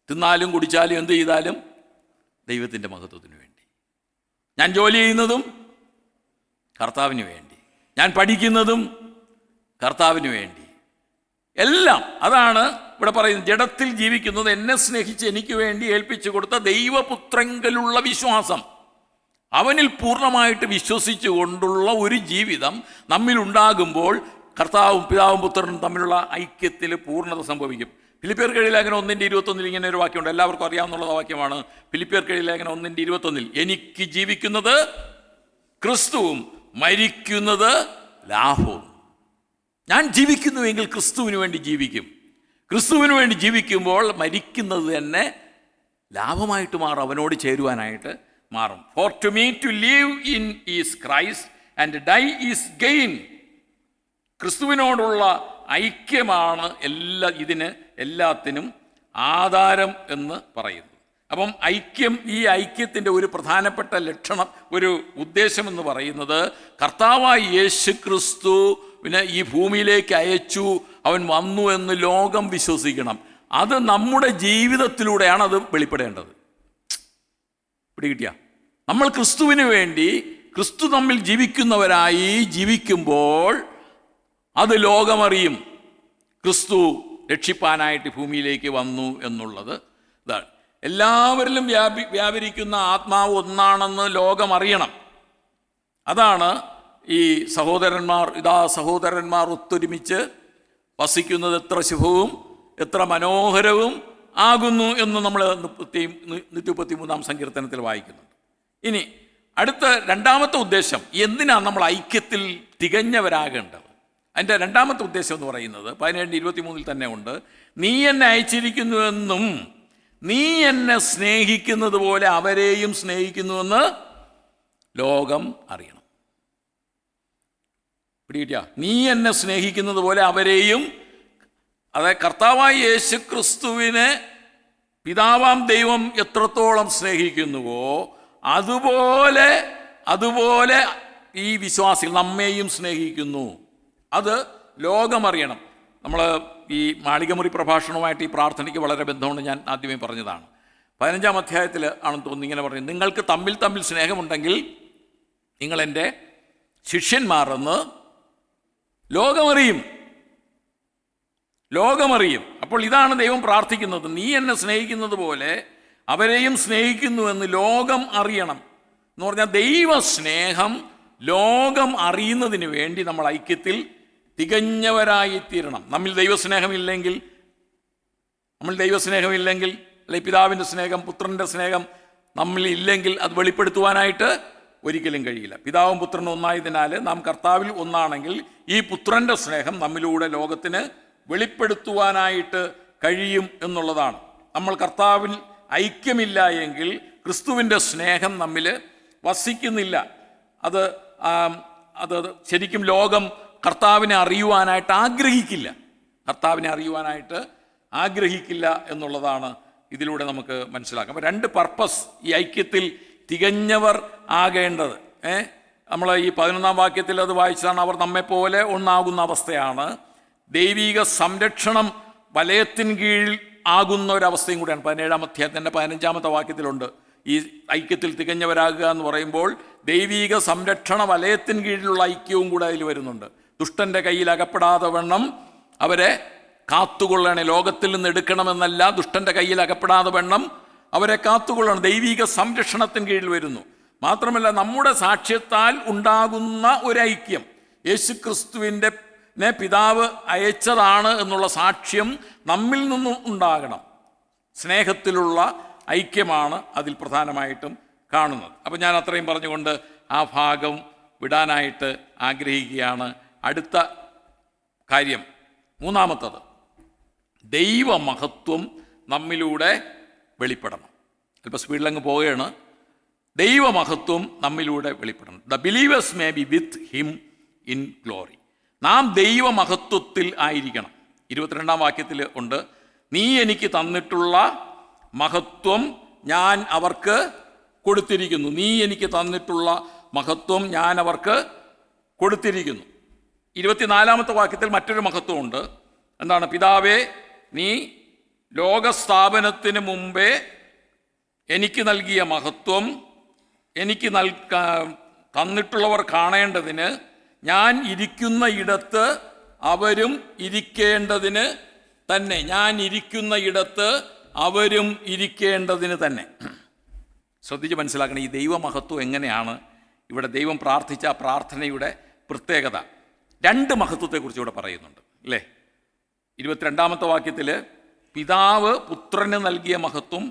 തിന്നാലും കുടിച്ചാലും എന്ത് ചെയ്താലും ദൈവത്തിൻ്റെ മഹത്വത്തിന് വേണ്ടി. ഞാൻ ജോലി ചെയ്യുന്നതും കർത്താവിന് വേണ്ടി, ഞാൻ പഠിക്കുന്നതും കർത്താവിന് വേണ്ടി, എല്ലാം. അതാണ് ഇവിടെ പറയുന്നത്. ജഡത്തിൽ ജീവിക്കുന്നത് എന്നെ സ്നേഹിച്ച് എനിക്ക് വേണ്ടി ഏൽപ്പിച്ചു കൊടുത്ത ദൈവപുത്രങ്കലുള്ള വിശ്വാസം, അവനിൽ പൂർണ്ണമായിട്ട് വിശ്വസിച്ചു കൊണ്ടുള്ള ഒരു ജീവിതം നമ്മിലുണ്ടാകുമ്പോൾ കർത്താവും പിതാവും പുത്രനും തമ്മിലുള്ള ഐക്യത്തിൽ പൂർണ്ണത സംഭവിക്കും. ഫിലിപ്പിയർക്ക് ലേഖനം 1:21 ഇങ്ങനെ ഒരു വാക്യമുണ്ട്, എല്ലാവർക്കും അറിയാവുന്ന വാക്യമാണ്. ഫിലിപ്പിയർക്ക് ലേഖനം 1:21, എനിക്ക് ജീവിക്കുന്നത് ക്രിസ്തുവും മരിക്കുന്നത് ലാഭവും. ഞാൻ ജീവിക്കുന്നുവെങ്കിൽ ക്രിസ്തുവിന് വേണ്ടി ജീവിക്കും. ക്രിസ്തുവിന് വേണ്ടി ജീവിക്കുമ്പോൾ മരിക്കുന്നത് തന്നെ ലാഭമായിട്ട് മാറും, അവനോട് ചേരുവാനായിട്ട് മാറും. For to me to live in is Christ and die is gain. ക്രിസ്തുവിനോടുള്ള ഐക്യമാണ് എല്ലാത്തിനും ആധാരം എന്ന് പറയുന്നത്. അപ്പം ഈ ഐക്യത്തിൻ്റെ ഒരു പ്രധാനപ്പെട്ട ലക്ഷണം, ഒരു ഉദ്ദേശം എന്ന് പറയുന്നത്, കർത്താവായ യേശു ക്രിസ്തുവിനെ ഈ ഭൂമിയിലേക്ക് അയച്ചു, അവൻ വന്നു എന്ന് ലോകം വിശ്വസിക്കണം. അത് നമ്മുടെ ജീവിതത്തിലൂടെയാണ് അത് വെളിപ്പെടേണ്ടത്. പിടികിട്ടിയ? നമ്മൾ ക്രിസ്തുവിന് വേണ്ടി, ക്രിസ്തു നമ്മിൽ ജീവിക്കുന്നവരായി ജീവിക്കുമ്പോൾ അത് ലോകമറിയും ക്രിസ്തു രക്ഷിപ്പാനായിട്ട് ഭൂമിയിലേക്ക് വന്നു എന്നുള്ളത്. ഇതാണ് എല്ലാവരിലും വ്യാപരിക്കുന്ന ആത്മാവ് ഒന്നാണെന്ന് ലോകമറിയണം. അതാണ് ഈ സഹോദരന്മാർ ഒത്തൊരുമിച്ച് വസിക്കുന്നത് എത്ര ശുഭവും എത്ര മനോഹരവും ആകുന്നു എന്ന് നമ്മൾ 133 സങ്കീർത്തനത്തിൽ വായിക്കുന്നുണ്ട്. ഇനി അടുത്ത രണ്ടാമത്തെ ഉദ്ദേശം, എന്തിനാണ് നമ്മൾ ഐക്യത്തിൽ തികഞ്ഞവരാകേണ്ടത്? അതിൻ്റെ രണ്ടാമത്തെ ഉദ്ദേശം എന്ന് പറയുന്നത് 17:23 തന്നെ ഉണ്ട്. നീ എന്നെ അയച്ചിരിക്കുന്നുവെന്നും നീ എന്നെ സ്നേഹിക്കുന്നത് പോലെ അവരെയും സ്നേഹിക്കുന്നുവെന്ന് ലോകം അറിയണം. പിടികിട്ടിയ? നീ എന്നെ സ്നേഹിക്കുന്നത് പോലെ അവരെയും, അതായത് കർത്താവായ യേശു ക്രിസ്തുവിനെ പിതാവാം ദൈവം എത്രത്തോളം സ്നേഹിക്കുന്നുവോ അതുപോലെ ഈ വിശ്വാസികൾ നമ്മെയും സ്നേഹിക്കുന്നു. അത് ലോകമറിയണം. നമ്മൾ ഈ മാളികമുറി പ്രഭാഷണവുമായിട്ട് ഈ പ്രാർത്ഥനയ്ക്ക് വളരെ ബന്ധമുണ്ട്. ഞാൻ ആദ്യമേ പറഞ്ഞതാണ്. 15-ാം അധ്യായത്തിൽ ആണെന്ന് തോന്നുന്നു ഇങ്ങനെ പറയുന്നത്, നിങ്ങൾക്ക് തമ്മിൽ സ്നേഹമുണ്ടെങ്കിൽ നിങ്ങൾ എൻ്റെ ശിഷ്യന്മാരെന്ന് ലോകമറിയും. അപ്പോൾ ഇതാണ് ദൈവം പ്രാർത്ഥിക്കുന്നത്, നീ എന്നെ സ്നേഹിക്കുന്നത് പോലെ അവരെയും സ്നേഹിക്കുന്നുവെന്ന് ലോകം അറിയണം എന്ന് പറഞ്ഞാൽ, ദൈവസ്നേഹം ലോകം അറിയുന്നതിന് വേണ്ടി നമ്മൾ ഐക്യത്തിൽ തികഞ്ഞവരായിത്തീരണം. നമ്മൾ ദൈവസ്നേഹമില്ലെങ്കിൽ, അല്ലെങ്കിൽ പിതാവിൻ്റെ സ്നേഹം, പുത്രൻ്റെ സ്നേഹം നമ്മിൽ ഇല്ലെങ്കിൽ അത് വെളിപ്പെടുത്തുവാനായിട്ട് ഒരിക്കലും കഴിയില്ല. പിതാവും പുത്രനും ഒന്നായതിനാൽ നാം കർത്താവിൽ ഒന്നാണെങ്കിൽ ഈ പുത്രൻ്റെ സ്നേഹം നമ്മിലൂടെ ലോകത്തിന് വെളിപ്പെടുത്തുവാനായിട്ട് കഴിയും എന്നുള്ളതാണ്. നമ്മൾ കർത്താവിൽ ഐക്യമില്ല എങ്കിൽ ക്രിസ്തുവിൻ്റെ സ്നേഹം നമ്മിൽ വസിക്കുന്നില്ല. അത് ശരിക്കും ലോകം കർത്താവിനെ അറിയുവാനായിട്ട് ആഗ്രഹിക്കില്ല എന്നുള്ളതാണ് ഇതിലൂടെ നമുക്ക് മനസ്സിലാക്കാം. അപ്പോൾ രണ്ട് പർപ്പസ് ഈ ഐക്യത്തിൽ തികഞ്ഞവർ ആകേണ്ടത്. നമ്മൾ ഈ 11-ാം വാക്യത്തിൽ അത് വായിച്ചതാണ്. അവർ നമ്മെപ്പോലെ ഒന്നാകുന്ന അവസ്ഥയാണ്. ദൈവിക സംരക്ഷണം വലയത്തിൻ കീഴിൽ ആകുന്ന ഒരവസ്ഥയും കൂടിയാണ്. 17-ാം അധ്യായത്തിൻ്റെ 15-ാമത്തെ വാക്യത്തിലുണ്ട്. ഈ ഐക്യത്തിൽ തികഞ്ഞവരാകുക എന്ന് പറയുമ്പോൾ ദൈവിക സംരക്ഷണ വലയത്തിൻ കീഴിലുള്ള ഐക്യവും കൂടെ അതിൽ വരുന്നുണ്ട്. ദുഷ്ടൻ്റെ കയ്യിൽ അകപ്പെടാതെ വണ്ണം അവരെ കാത്തുകൊള്ളണേ. ലോകത്തിൽ നിന്ന് എടുക്കണമെന്നല്ല, ദുഷ്ടൻ്റെ കയ്യിൽ അകപ്പെടാതെ വണ്ണം അവരെ കാത്തുകൊള്ളണം. ദൈവിക സംരക്ഷണത്തിന് കീഴിൽ വരുന്നു. മാത്രമല്ല, നമ്മുടെ സാക്ഷ്യത്താൽ ഉണ്ടാകുന്ന ഒരൈക്യം, യേശുക്രിസ്തുവിൻ്റെ പിതാവ് അയച്ചതാണ് എന്നുള്ള സാക്ഷ്യം നമ്മിൽ നിന്നും ഉണ്ടാകണം. സ്നേഹത്തിലുള്ള ഐക്യമാണ് അതിൽ പ്രധാനമായിട്ടും കാണുന്നത്. അപ്പം ഞാൻ അത്രയും പറഞ്ഞുകൊണ്ട് ആ ഭാഗം വിടാനായിട്ട് ആഗ്രഹിക്കുകയാണ്. അടുത്ത കാര്യം, മൂന്നാമത്തത്, ദൈവമഹത്വം നമ്മിലൂടെ വെളിപ്പെടണം. അല്പം സ്പീഡിലങ്ങ് പോവുകയാണ്. ദൈവമഹത്വം നമ്മിലൂടെ വെളിപ്പെടണം. The believers may be with him in glory. നാം ദൈവമഹത്വത്തിൽ ആയിരിക്കണം. 22-ാം വാക്യത്തിൽ ഉണ്ട്, നീ എനിക്ക് തന്നിട്ടുള്ള മഹത്വം ഞാൻ അവർക്ക് കൊടുത്തിരിക്കുന്നു. നീ എനിക്ക് തന്നിട്ടുള്ള മഹത്വം ഞാൻ അവർക്ക് കൊടുത്തിരിക്കുന്നു. 24-ാമത്തെ വാക്യത്തിൽ മറ്റൊരു മഹത്വമുണ്ട്. എന്താണ്? പിതാവേ, നീ ലോകസ്ഥാപനത്തിന് മുമ്പേ എനിക്ക് നൽകിയ മഹത്വം എനിക്ക് തന്നിട്ടുള്ളവർ കാണേണ്ടതിന്, ഞാൻ ഇരിക്കുന്ന ഇടത്ത് അവരും ഇരിക്കേണ്ടതിന് തന്നെ. ഞാൻ ഇരിക്കുന്ന ഇടത്ത് അവരും ഇരിക്കേണ്ടതിന് തന്നെ. ശ്രദ്ധിച്ച് മനസ്സിലാക്കണം, ഈ ദൈവമഹത്വം എങ്ങനെയാണ് ഇവിടെ ദൈവം പ്രാർത്ഥിച്ച പ്രാർത്ഥനയുടെ പ്രത്യേകത. 2 മഹത്വത്തെക്കുറിച്ച് ഇവിടെ പറയുന്നുണ്ട് അല്ലേ? 22-ാമത്തെ വാക്യത്തിൽ പിതാവ് പുത്രന് നൽകിയ മഹത്വം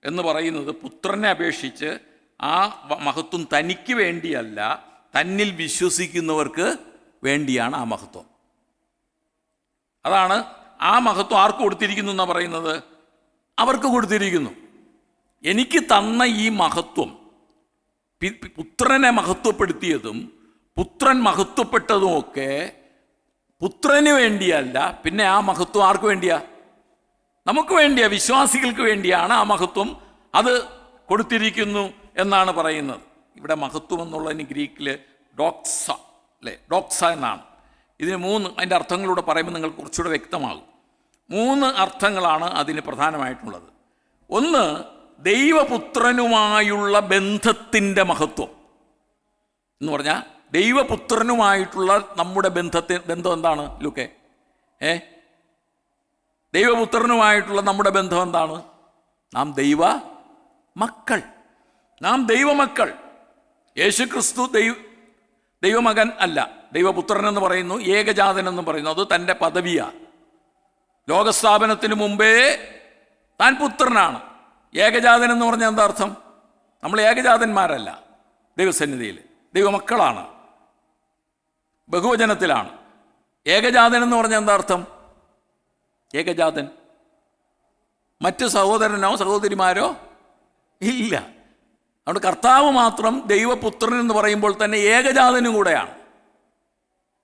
എന്ന് പറയുന്നത് പുത്രനെ അപേക്ഷിച്ച് ആ മഹത്വം തനിക്ക് വേണ്ടിയല്ല, തന്നിൽ വിശ്വസിക്കുന്നവർക്ക് വേണ്ടിയാണ് ആ മഹത്വം. അതാണ് ആ മഹത്വം ആർക്ക് കൊടുത്തിരിക്കുന്നു എന്നാണ് പറയുന്നത്? അവർക്ക് കൊടുത്തിരിക്കുന്നു. എനിക്ക് തന്ന ഈ മഹത്വം, പുത്രനെ മഹത്വപ്പെടുത്തിയതും പുത്രൻ മഹത്വപ്പെട്ടതുമൊക്കെ പുത്രന് വേണ്ടിയല്ല, പിന്നെ ആ മഹത്വം ആർക്ക് വേണ്ടിയാ? നമുക്ക് വേണ്ടിയാ, വിശ്വാസികൾക്ക് വേണ്ടിയാണ് ആ മഹത്വം. അത് കൊടുത്തിരിക്കുന്നു എന്നാണ് പറയുന്നത്. ഇവിടെ മഹത്വം എന്നുള്ളതിന് ഗ്രീക്കിൽ ഡോക്സ അല്ലേ, ഡോക്സ എന്നാണ്. ഇതിന് 3 അതിൻ്റെ അർത്ഥങ്ങളൂടെ പറയുമ്പോൾ നിങ്ങൾക്ക് കുറച്ചുകൂടെ വ്യക്തമാകും. 3 അർത്ഥങ്ങളാണ് അതിന് പ്രധാനമായിട്ടുള്ളത്. ഒന്ന്, ദൈവപുത്രനുമായുള്ള ബന്ധത്തിൻ്റെ മഹത്വം എന്ന് പറഞ്ഞാൽ ദൈവപുത്രനുമായിട്ടുള്ള നമ്മുടെ ബന്ധം എന്താണ് ലൂക്കെ? ദൈവപുത്രനുമായിട്ടുള്ള നമ്മുടെ ബന്ധം എന്താണ്? നാം ദൈവമക്കൾ. യേശുക്രിസ്തു ദൈവമകൻ അല്ല, ദൈവപുത്രൻ എന്ന് പറയുന്നു, ഏകജാതൻ എന്ന് പറയുന്നു. അത് തൻ്റെ പദവിയാണ്. ലോകസ്ഥാപനത്തിന് മുമ്പേ താൻ പുത്രനാണ്. ഏകജാതൻ എന്ന് പറഞ്ഞാൽ എന്താ അർത്ഥം? നമ്മൾ ഏകജാതന്മാരല്ല, ദൈവസന്നിധിയിൽ ദൈവമക്കളാണ്, ബഹുവചനത്തിലാണ്. ഏകജാതൻ എന്ന് പറഞ്ഞാൽ എന്താ അർത്ഥം? ഏകജാതൻ, മറ്റ് സഹോദരനോ സഹോദരിമാരോ ഇല്ല. അതുകൊണ്ട് കർത്താവ് മാത്രം ദൈവപുത്രൻ എന്ന് പറയുമ്പോൾ തന്നെ ഏകജാതനും കൂടെയാണ്.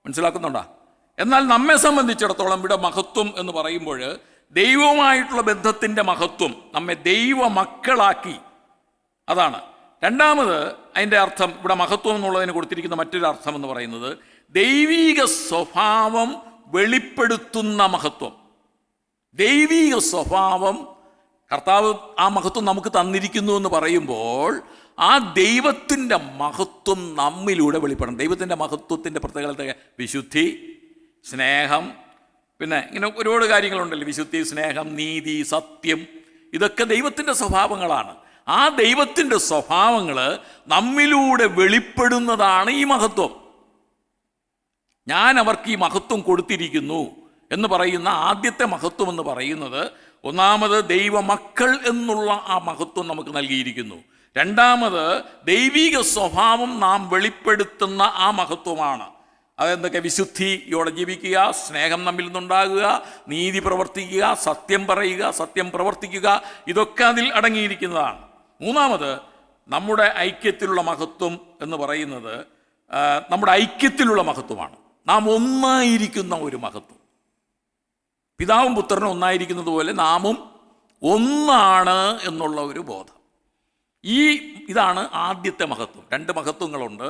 മനസ്സിലാക്കുന്നുണ്ടോ? എന്നാൽ നമ്മെ സംബന്ധിച്ചിടത്തോളം ഇവിടെ മഹത്വം എന്ന് പറയുമ്പോൾ ദൈവവുമായിട്ടുള്ള ബന്ധത്തിൻ്റെ മഹത്വം നമ്മെ ദൈവമക്കളാക്കി. അതാണ്. രണ്ടാമത് അതിൻ്റെ അർത്ഥം, ഇവിടെ മഹത്വം എന്നുള്ളതിന് കൊടുത്തിരിക്കുന്ന മറ്റൊരു അർത്ഥം എന്ന് പറയുന്നത് ദൈവീക സ്വഭാവം വെളിപ്പെടുത്തുന്ന മഹത്വം. ദൈവീക സ്വഭാവം കർത്താവ് ആ മഹത്വം നമുക്ക് തന്നിരിക്കുന്നു എന്ന് പറയുമ്പോൾ ആ ദൈവത്തിൻ്റെ മഹത്വം നമ്മിലൂടെ വെളിപ്പെടണം. ദൈവത്തിൻ്റെ മഹത്വത്തിൻ്റെ പ്രത്യേകത വിശുദ്ധി, സ്നേഹം, പിന്നെ ഇങ്ങനെ ഒരുപാട് കാര്യങ്ങളുണ്ടല്ലോ. വിശുദ്ധി, സ്നേഹം, നീതി, സത്യം, ഇതൊക്കെ ദൈവത്തിൻ്റെ സ്വഭാവങ്ങളാണ്. ആ ദൈവത്തിൻ്റെ സ്വഭാവങ്ങൾ നമ്മിലൂടെ വെളിപ്പെടുന്നതാണ് ഈ മഹത്വം. ഞാൻ അവർക്ക് ഈ മഹത്വം കൊടുത്തിരിക്കുന്നു എന്ന് പറയുന്ന ആദ്യത്തെ മഹത്വം എന്ന് പറയുന്നത്, ഒന്നാമത് ദൈവമക്കൾ എന്നുള്ള ആ മഹത്വം നമുക്ക് നൽകിയിരിക്കുന്നു. രണ്ടാമത് ദൈവിക സ്വഭാവം നാം വെളിപ്പെടുത്തുന്ന ആ മഹത്വമാണ്. അതെന്തൊക്കെ? വിശുദ്ധിയോടെ ജീവിക്കുക, സ്നേഹം നമ്മിൽ നിന്നുണ്ടാകുക, നീതി പ്രവർത്തിക്കുക, സത്യം പറയുക, സത്യം പ്രവർത്തിക്കുക, ഇതൊക്കെ അതിൽ അടങ്ങിയിരിക്കുന്നതാണ്. മൂന്നാമത് നമ്മുടെ ഐക്യത്തിലുള്ള മഹത്വം എന്ന് പറയുന്നത് നമ്മുടെ ഐക്യത്തിലുള്ള മഹത്വമാണ്. നാം ഒന്നായിരിക്കുന്ന ഒരു മഹത്വം. പിതാവും പുത്രനും ഒന്നായിരിക്കുന്നത് പോലെ നാമും ഒന്നാണ് എന്നുള്ള ഒരു ബോധം. ഇതാണ് ആദ്യത്തെ മഹത്വം. 2 മഹത്വങ്ങളുണ്ട്.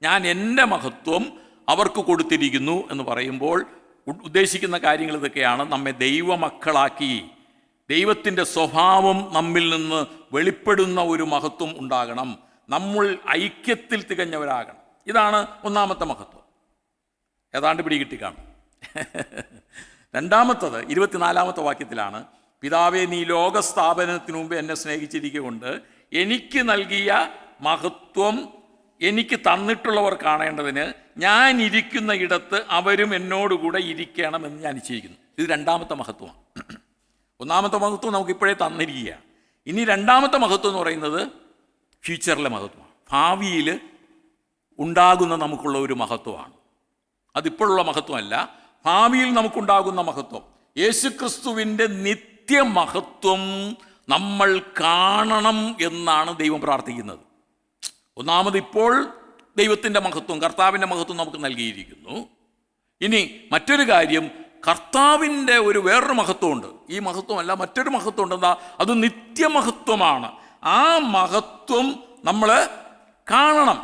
ഞാൻ എൻ്റെ മഹത്വം അവർക്ക് കൊടുത്തിരിക്കുന്നു എന്ന് പറയുമ്പോൾ ഉദ്ദേശിക്കുന്ന കാര്യങ്ങൾ ഇതൊക്കെയാണ്. നമ്മെ ദൈവമക്കളാക്കി, ദൈവത്തിൻ്റെ സ്വഭാവം നമ്മിൽ നിന്ന് വെളിപ്പെടുന്ന ഒരു മഹത്വം ഉണ്ടാകണം. നമ്മൾ ഐക്യത്തിൽ തികഞ്ഞവരാകണം. ഇതാണ് ഒന്നാമത്തെ മഹത്വം. ഏതാണ്ട് പിടികിട്ടി കാണും. രണ്ടാമത്തത് 24-ാമത്തെ വാക്യത്തിലാണ്, പിതാവേ, നീ ലോകസ്ഥാപനത്തിനു മുമ്പ് എന്നെ സ്നേഹിച്ചിരിക്കൊണ്ട് എനിക്ക് നൽകിയ മഹത്വം എനിക്ക് തന്നിട്ടുള്ളവർ കാണേണ്ടതിന് ഞാൻ ഇരിക്കുന്ന ഇടത്ത് അവരും എന്നോടുകൂടെ ഇരിക്കണമെന്ന് ഞാൻ നിശ്ചയിക്കുന്നു. ഇത് 2ാമത്തെ മഹത്വമാണ്. 1ാമത്തെ മഹത്വം നമുക്കിപ്പോഴേ തന്നിരിക്കുകയാണ്. ഇനി 2ാമത്തെ മഹത്വം എന്ന് പറയുന്നത് ഫ്യൂച്ചറിലെ മഹത്വമാണ്. ഭാവിയിൽ ഉണ്ടാകുന്ന നമുക്കുള്ള ഒരു മഹത്വമാണ്. അതിപ്പോഴുള്ള മഹത്വമല്ല, ഭാവിയിൽ നമുക്കുണ്ടാകുന്ന മഹത്വം. യേശുക്രിസ്തുവിൻ്റെ നിത്യമഹത്വം നമ്മൾ കാണണം എന്നാണ് ദൈവം പ്രാർത്ഥിക്കുന്നത്. ഒന്നാമത് ഇപ്പോൾ ദൈവത്തിൻ്റെ മഹത്വം, കർത്താവിൻ്റെ മഹത്വം നമുക്ക് നൽകിയിരിക്കുന്നു. ഇനി മറ്റൊരു കാര്യം, കർത്താവിൻ്റെ വേറൊരു മഹത്വമുണ്ട്. ഈ മഹത്വമല്ല, മറ്റൊരു മഹത്വമുണ്ട്. എന്താ? അത് നിത്യമഹത്വമാണ്. ആ മഹത്വം നമ്മൾ കാണണം.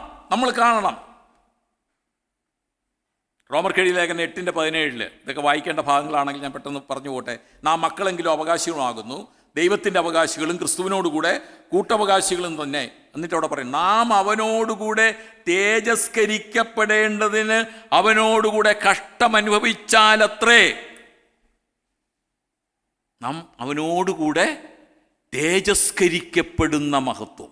റോമർക്കെഴുതിയ ലേഖനം 8:17 ഇതൊക്കെ വായിക്കേണ്ട ഭാഗങ്ങളാണെങ്കിൽ ഞാൻ പെട്ടെന്ന് പറഞ്ഞു പോട്ടെ. നാം മക്കളെങ്കിലും അവകാശികളുമാകുന്നു, ദൈവത്തിൻ്റെ അവകാശികളും ക്രിസ്തുവിനോടുകൂടെ കൂട്ടവകാശികളും തന്നെ. എന്നിട്ട് അവിടെ പറയും, നാം അവനോടുകൂടെ തേജസ്കരിക്കപ്പെടേണ്ടതിന് അവനോടുകൂടെ കഷ്ടമനുഭവിച്ചാലത്രേ. നാം അവനോടുകൂടെ തേജസ്കരിക്കപ്പെടുന്ന മഹത്വം.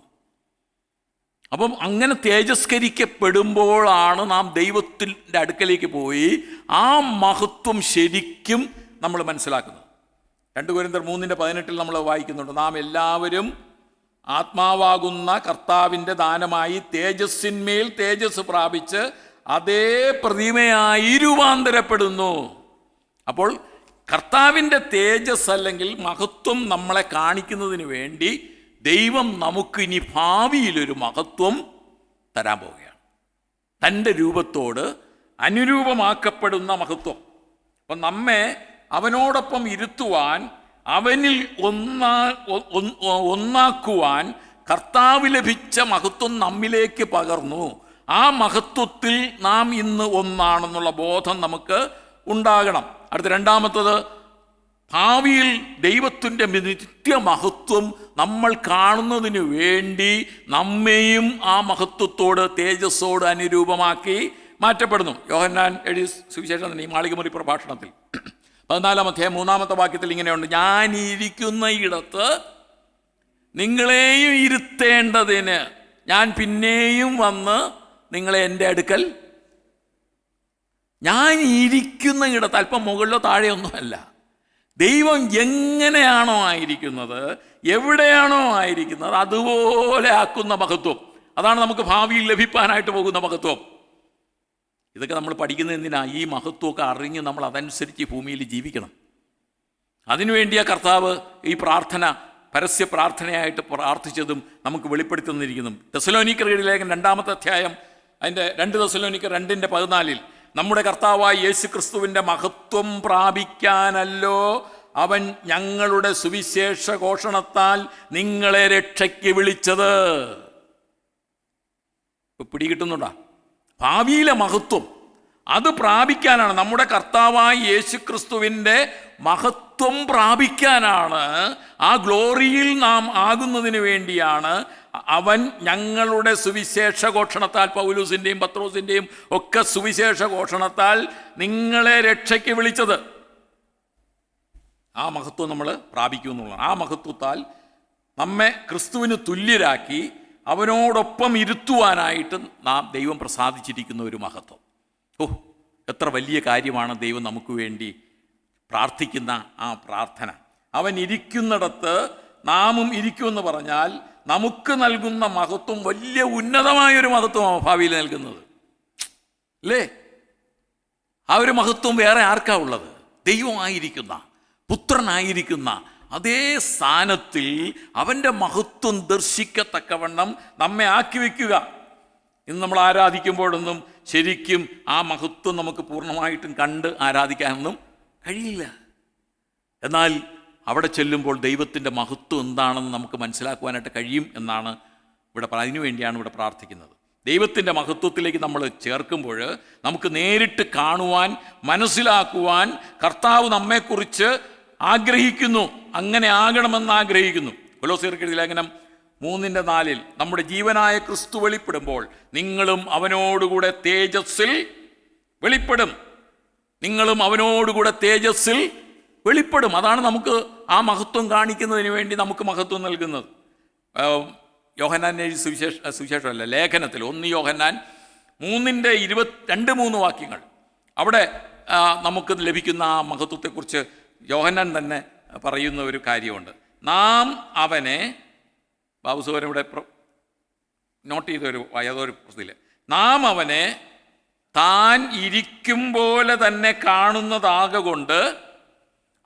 അപ്പം അങ്ങനെ തേജസ്കരിക്കപ്പെടുമ്പോഴാണ് നാം ദൈവത്തിൻ്റെ അടുക്കലേക്ക് പോയി ആ മഹത്വം ശരിക്കും നമ്മൾ മനസ്സിലാക്കുന്നത്. 2 കൊരിന്ത്യർ 3:18 നമ്മൾ വായിക്കുന്നുണ്ട്, നാം എല്ലാവരും ആത്മാവാകുന്ന കർത്താവിൻ്റെ ദാനമായി തേജസ്സിന്മേൽ തേജസ് പ്രാപിച്ച് അതേ പ്രതിമയായി രൂപാന്തരപ്പെടുന്നു. അപ്പോൾ കർത്താവിൻ്റെ തേജസ് അല്ലെങ്കിൽ മഹത്വം നമ്മളെ കാണിക്കുന്നതിന് വേണ്ടി ദൈവം നമുക്ക് ഇനി ഭാവിയിലൊരു മഹത്വം തരാൻ പോവുകയാണ്. തൻ്റെ രൂപത്തോട് അനുരൂപമാക്കപ്പെടുന്ന മഹത്വം. അപ്പം നമ്മെ അവനോടൊപ്പം ഇരുത്തുവാൻ, അവനിൽ ഒന്നാക്കുവാൻ കർത്താവ് ലഭിച്ച മഹത്വം നമ്മിലേക്ക് പകർന്നു. ആ മഹത്വത്തിൽ നാം ഇന്ന് ഒന്നാണെന്നുള്ള ബോധം നമുക്ക് ഉണ്ടാകണം. അടുത്ത രണ്ടാമത്തത്, ഭാവിയിൽ ദൈവത്തിൻ്റെ നിത്യമഹത്വം നമ്മൾ കാണുന്നതിന് വേണ്ടി നമ്മെയും ആ മഹത്വത്തോട്, തേജസ്സോട് അനുരൂപമാക്കി മാറ്റപ്പെടുന്നു. യോഹന്നാൻ എഴുതിയ സുവിശേഷം തന്നെ ഈ മാളികമുറി പ്രഭാഷണത്തിൽ 14-ാം അധ്യായം 3-ാമത്തെ വാക്യത്തിൽ ഇങ്ങനെയുണ്ട്, ഞാൻ ഇരിക്കുന്ന ഇടത്ത് നിങ്ങളെയും ഇരുത്തേണ്ടതിന് ഞാൻ പിന്നെയും വന്ന് നിങ്ങളെ എൻ്റെ അടുക്കൽ. ഞാൻ ഇരിക്കുന്ന ഇടത്ത്, അല്പം മുകളിലോ താഴെയൊന്നുമല്ല, ദൈവം എങ്ങനെയാണോ ആയിരിക്കുന്നത്, എവിടെയാണോ ആയിരിക്കുന്നത്, അതുപോലെ ആക്കുന്ന മഹത്വം. അതാണ് നമുക്ക് ഭാവിയിൽ ലഭിക്കാനായിട്ട് പോകുന്ന മഹത്വം. ഇതൊക്കെ നമ്മൾ പഠിക്കുന്നത് എന്തിനാ? ഈ മഹത്വമൊക്കെ അറിഞ്ഞ് നമ്മൾ അതനുസരിച്ച് ഭൂമിയിൽ ജീവിക്കണം. അതിനുവേണ്ടിയാ കർത്താവ് ഈ പ്രാർത്ഥന പരസ്യ പ്രാർത്ഥനയായിട്ട് പ്രാർത്ഥിച്ചതും നമുക്ക് വെളിപ്പെടുത്തി തന്നിരിക്കുന്നതും. തെസ്സലോനിക്കരുടെ ലേഖനം 2-ാമത്തെ അധ്യായം അതിൻ്റെ 2 തെസ്സലോനിക്കർ 2:14 നമ്മുടെ കർത്താവായ യേശു ക്രിസ്തുവിൻ്റെ മഹത്വം പ്രാപിക്കാനല്ലോ അവൻ ഞങ്ങളുടെ സുവിശേഷ ഘോഷണത്താൽ നിങ്ങളെ രക്ഷയ്ക്ക് വിളിച്ചത്. പിടികിട്ടുന്നുണ്ടോ? ഭാവിയിലെ മഹത്വം അത് പ്രാപിക്കാനാണ്, നമ്മുടെ കർത്താവായ യേശു ക്രിസ്തുവിൻ്റെ മഹത്വം പ്രാപിക്കാനാണ്, ആ ഗ്ലോറിയിൽ നാം ആകുന്നതിന് വേണ്ടിയാണ് അവൻ ഞങ്ങളുടെ സുവിശേഷ ഘോഷണത്താൽ, പൗലോസിൻ്റെയും പത്രോസിൻ്റെയും ഒക്കെ സുവിശേഷ ഘോഷണത്താൽ നിങ്ങളെ രക്ഷയ്ക്ക് വിളിച്ചത്. ആ മഹത്വം നമ്മൾ പ്രാപിക്കുമെന്നുള്ളതാണ്. ആ മഹത്വത്താൽ നമ്മെ ക്രിസ്തുവിന് തുല്യരാക്കി അവനോടൊപ്പം ഇരുത്തുവാനായിട്ട് നാം ദൈവം പ്രസാദിച്ചിരിക്കുന്ന ഒരു മഹത്വം. എത്ര വലിയ കാര്യമാണ് ദൈവം നമുക്ക് വേണ്ടി പ്രാർത്ഥിക്കുന്ന ആ പ്രാർത്ഥന. അവൻ ഇരിക്കുന്നിടത്ത് നാമും ഇരിക്കുമെന്ന് പറഞ്ഞാൽ നമുക്ക് നൽകുന്ന മഹത്വം വലിയ ഉന്നതമായൊരു മഹത്വമാണ് ഭാവിയിൽ നൽകുന്നത്, അല്ലേ? ആ ഒരു മഹത്വം വേറെ ആർക്കാ ഉള്ളത്? ദൈവമായിരിക്കുന്ന, പുത്രനായിരിക്കുന്ന അതേ സ്ഥാനത്തിൽ അവൻ്റെ മഹത്വം ദർശിക്കത്തക്കവണ്ണം നമ്മെ ആക്കി വയ്ക്കുക. ഇന്ന് നമ്മൾ ആരാധിക്കുമ്പോഴൊന്നും ശരിക്കും ആ മഹത്വം നമുക്ക് പൂർണ്ണമായിട്ടും കണ്ട് ആരാധിക്കാനൊന്നും കഴിയില്ല. എന്നാൽ അവിടെ ചെല്ലുമ്പോൾ ദൈവത്തിൻ്റെ മഹത്വം എന്താണെന്ന് നമുക്ക് മനസ്സിലാക്കുവാനായിട്ട് കഴിയും എന്നാണ് ഇവിടെ, അതിനു വേണ്ടിയാണ് ഇവിടെ പ്രാർത്ഥിക്കുന്നത്. ദൈവത്തിൻ്റെ മഹത്വത്തിലേക്ക് നമ്മൾ ചേർക്കുമ്പോൾ നമുക്ക് നേരിട്ട് കാണുവാൻ, മനസ്സിലാക്കുവാൻ കർത്താവ് നമ്മെക്കുറിച്ച് ആഗ്രഹിക്കുന്നു, അങ്ങനെ ആകണമെന്ന് ആഗ്രഹിക്കുന്നു. കൊലോസ്യർക്കെഴുതിയ ലേഖനം 3:4 നമ്മുടെ ജീവനായ ക്രിസ്തു വെളിപ്പെടുമ്പോൾ നിങ്ങളും അവനോടുകൂടെ തേജസ്സിൽ വെളിപ്പെടും. നിങ്ങളും അവനോടുകൂടെ തേജസ്സിൽ വെളിപ്പെടും. അതാണ് നമുക്ക് ആ മഹത്വം കാണിക്കുന്നതിന് വേണ്ടി നമുക്ക് മഹത്വം നൽകുന്നത്. യോഹന്നാൻ സുവിശേഷമല്ല, ലേഖനത്തിൽ 1 യോഹന്നാൻ 3:22-23 വാക്യങ്ങൾ, അവിടെ നമുക്ക് ലഭിക്കുന്ന ആ മഹത്വത്തെക്കുറിച്ച് യോഹന്നാൻ തന്നെ പറയുന്ന ഒരു കാര്യമുണ്ട്. നാം അവനെ, ബാബുസോരൻ ഇവിടെ നോട്ട് ചെയ്തൊരു ഏതൊരു പുസ്തകത്തിൽ, നാം അവനെ താൻ ഇരിക്കും പോലെ തന്നെ കാണുന്നതാകൊണ്ട്